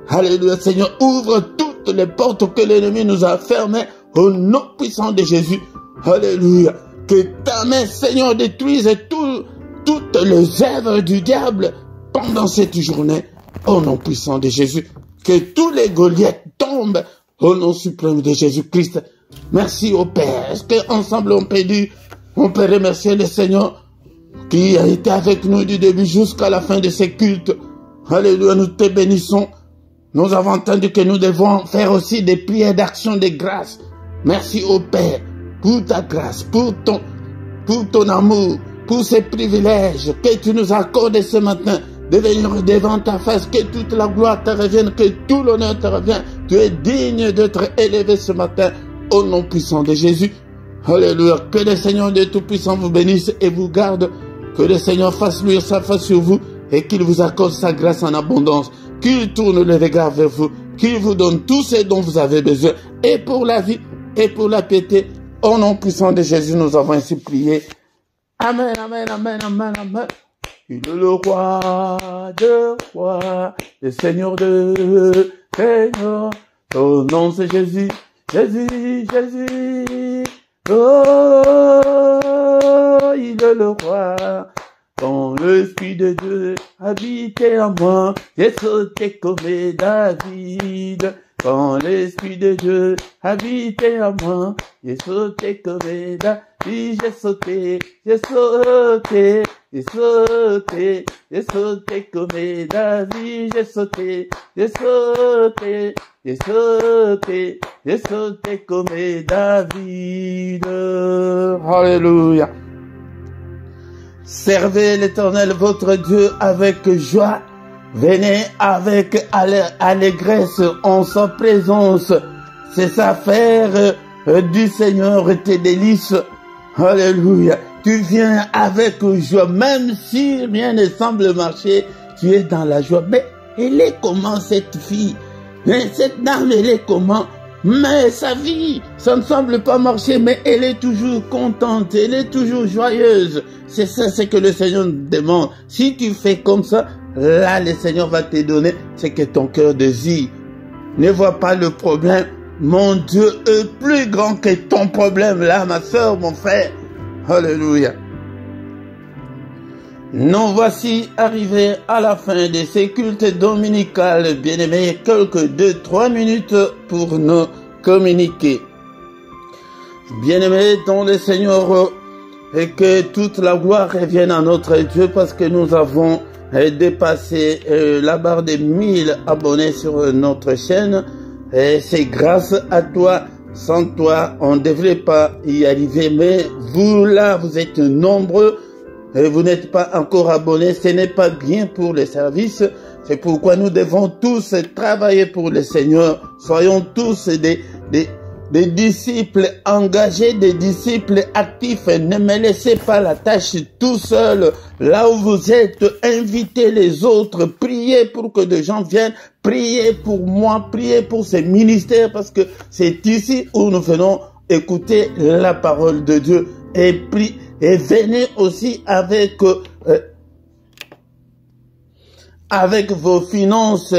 Alléluia, Seigneur. Ouvre toutes les portes que l'ennemi nous a fermées. Au nom puissant de Jésus. Alléluia. Que ta main, Seigneur, détruise toutes les œuvres du diable pendant cette journée. Au nom puissant de Jésus. Que tous les Goliaths tombent. Au nom suprême de Jésus-Christ. Merci au Père. Est-ce qu'ensemble on peut remercier le Seigneur qui a été avec nous du début jusqu'à la fin de ces cultes. Alléluia, nous te bénissons. Nous avons entendu que nous devons faire aussi des prières d'action de grâce. Merci au Père pour ta grâce, pour ton amour, pour ces privilèges que tu nous accordes ce matin de venir devant ta face, que toute la gloire te revienne, que tout l'honneur te revienne. Tu es digne d'être élevé ce matin au nom puissant de Jésus. Alléluia. Que le Seigneur de Tout-Puissant vous bénisse et vous garde. Que le Seigneur fasse luire sa face sur vous et qu'il vous accorde sa grâce en abondance. Qu'il tourne le regard vers vous. Qu'il vous donne tout ce dont vous avez besoin. Et pour la vie et pour la piété. Au nom puissant de Jésus, nous avons ainsi prié. Amen, amen, amen, amen, amen. Il est le roi de rois, le Seigneur de Seigneur. Son nom c'est Jésus, Jésus, Jésus. Oh, il est le roi. Quand l'Esprit de Dieu habitait en moi, j'ai sauté comme David. Quand l'Esprit de Dieu habitait en moi, j'ai sauté comme David. J'ai sauté, j'ai sauté, j'ai sauté, j'ai sauté comme David. J'ai sauté, j'ai sauté, j'ai sauté, j'ai sauté comme David. Alléluia. Servez l'Éternel votre Dieu avec joie. Venez avec allégresse en sa présence. C'est sa faire du Seigneur tes délices. Alléluia. Tu viens avec joie, même si rien ne semble marcher, tu es dans la joie. Mais elle est comment cette fille? Mais cette dame, elle est comment? Mais sa vie, ça ne semble pas marcher, mais elle est toujours contente, elle est toujours joyeuse. C'est ça, c'est que le Seigneur nous demande. Si tu fais comme ça, là, le Seigneur va te donner ce que ton cœur désire. Ne vois pas le problème. Mon Dieu est plus grand que ton problème là, ma soeur, mon frère. Alléluia. Nous voici arrivés à la fin de ces cultes dominicales, bien-aimés. Quelques 2-3 minutes pour nous communiquer. Bien-aimés dans le Seigneur, et que toute la gloire revienne à notre Dieu parce que nous avons dépassé la barre des 1000 abonnés sur notre chaîne. Et c'est grâce à toi. Sans toi, on ne devrait pas y arriver. Mais vous là, vous êtes nombreux. Et vous n'êtes pas encore abonnés. Ce n'est pas bien pour le service. C'est pourquoi nous devons tous travailler pour le Seigneur. Soyons tous des disciples engagés, des disciples actifs. Ne me laissez pas la tâche tout seul. Là où vous êtes, invitez les autres. Priez pour que des gens viennent. Priez pour moi. Priez pour ces ministères. Parce que c'est ici où nous venons écouter la parole de Dieu. Et venez aussi avec vos finances.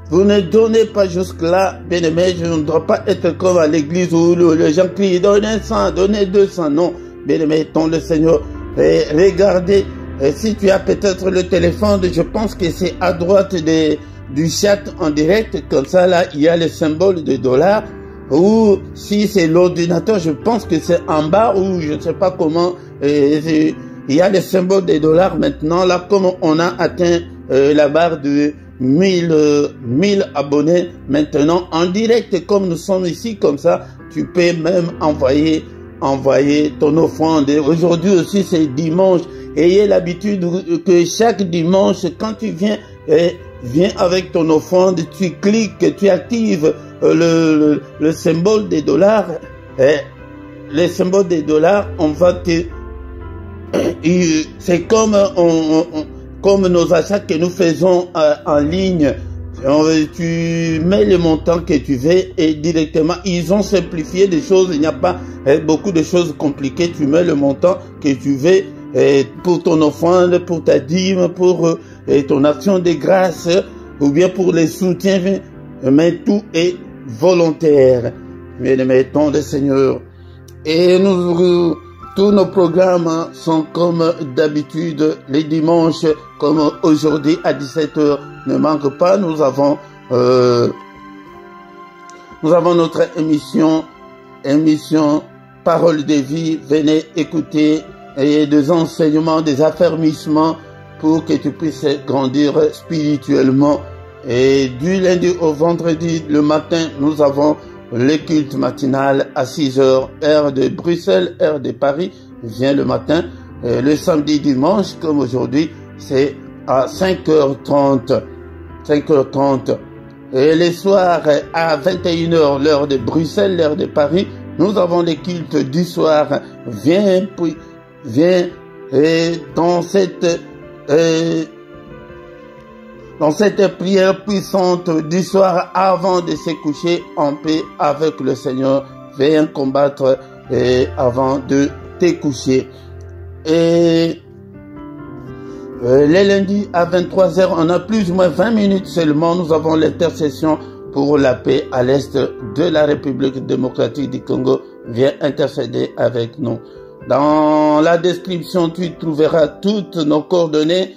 Vous ne donnez pas jusque-là, bien-aimés, je ne dois pas être comme à l'église où les gens crient, donnez 100, donnez 200. Non, bien-aimés, ton le Seigneur. Et regardez, si tu as peut-être le téléphone, je pense que c'est à droite du chat en direct, comme ça, là, il y a le symbole de $. Ou si c'est l'ordinateur, je pense que c'est en bas, ou je ne sais pas comment, il y a le symbole des $. Maintenant, là, comme on a atteint la barre de 1000 abonnés maintenant en direct. Comme nous sommes ici, comme ça, tu peux même envoyer ton offrande. Aujourd'hui aussi, c'est dimanche. Ayez l'habitude que chaque dimanche, quand tu viens avec ton offrande, tu cliques, tu actives le symbole des dollars. Le symbole des dollars, on va te... C'est comme nos achats que nous faisons en ligne. Tu mets le montant que tu veux et directement, ils ont simplifié des choses. Il n'y a pas beaucoup de choses compliquées. Tu mets le montant que tu veux pour ton offrande, pour ta dîme, pour ton action de grâce ou bien pour les soutiens. Mais tout est volontaire. Mais le mettons le Seigneur. Et tous nos programmes sont comme d'habitude les dimanches, comme aujourd'hui à 17h. Ne manque pas, nous avons notre émission Parole de vie. Venez écouter des enseignements, des affermissements pour que tu puisses grandir spirituellement. Et du lundi au vendredi, le matin, nous avons le culte matinal à 6h, heure de Bruxelles, heure de Paris, vient le matin. Le samedi, dimanche, comme aujourd'hui, c'est à 5h30. 5h30. Et les soirs, à 21h, l'heure de Bruxelles, l'heure de Paris, nous avons les cultes du soir. Viens dans cette prière puissante du soir avant de se coucher en paix avec le Seigneur. Viens combattre avant de te coucher. Et les lundis à 23h, on a plus ou moins 20 minutes seulement. Nous avons l'intercession pour la paix à l'est de la République démocratique du Congo. Viens intercéder avec nous. Dans la description, tu trouveras toutes nos coordonnées.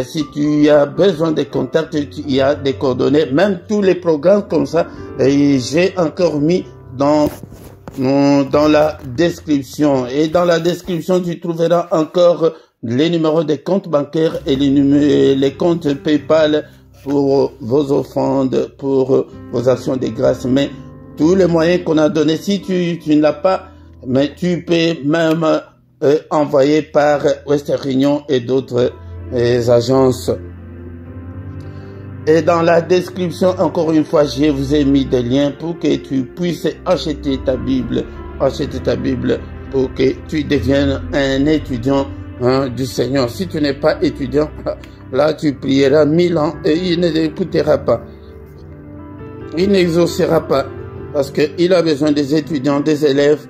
Si tu as besoin de contacts, il y a des coordonnées, même tous les programmes comme ça, j'ai encore mis dans la description. Et dans la description, tu trouveras encore les numéros des comptes bancaires et les comptes PayPal pour vos offrandes, pour vos actions de grâce. Mais tous les moyens qu'on a donnés, si tu ne l'as pas, mais tu peux même envoyer par Western Union et d'autres agences. Et dans la description, encore une fois, je vous ai mis des liens pour que tu puisses acheter ta Bible pour que tu deviennes un étudiant du Seigneur. Si tu n'es pas étudiant, là tu prieras 1000 ans et il ne t'écoutera pas. Il n'exaucera pas parce qu'il a besoin des étudiants, des élèves.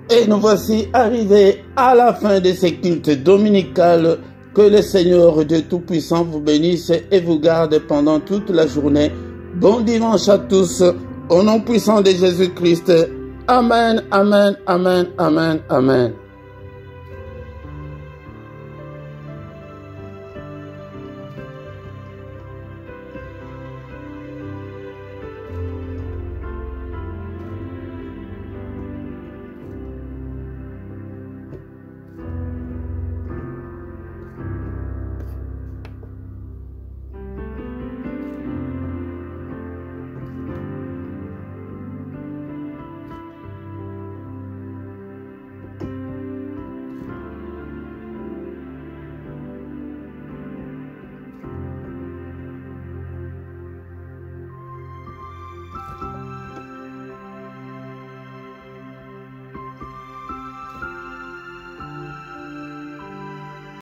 Et nous voici arrivés à la fin de ces cultes dominicales. Que le Seigneur Dieu Tout-Puissant vous bénisse et vous garde pendant toute la journée. Bon dimanche à tous, au nom puissant de Jésus-Christ. Amen, amen, amen, amen, amen.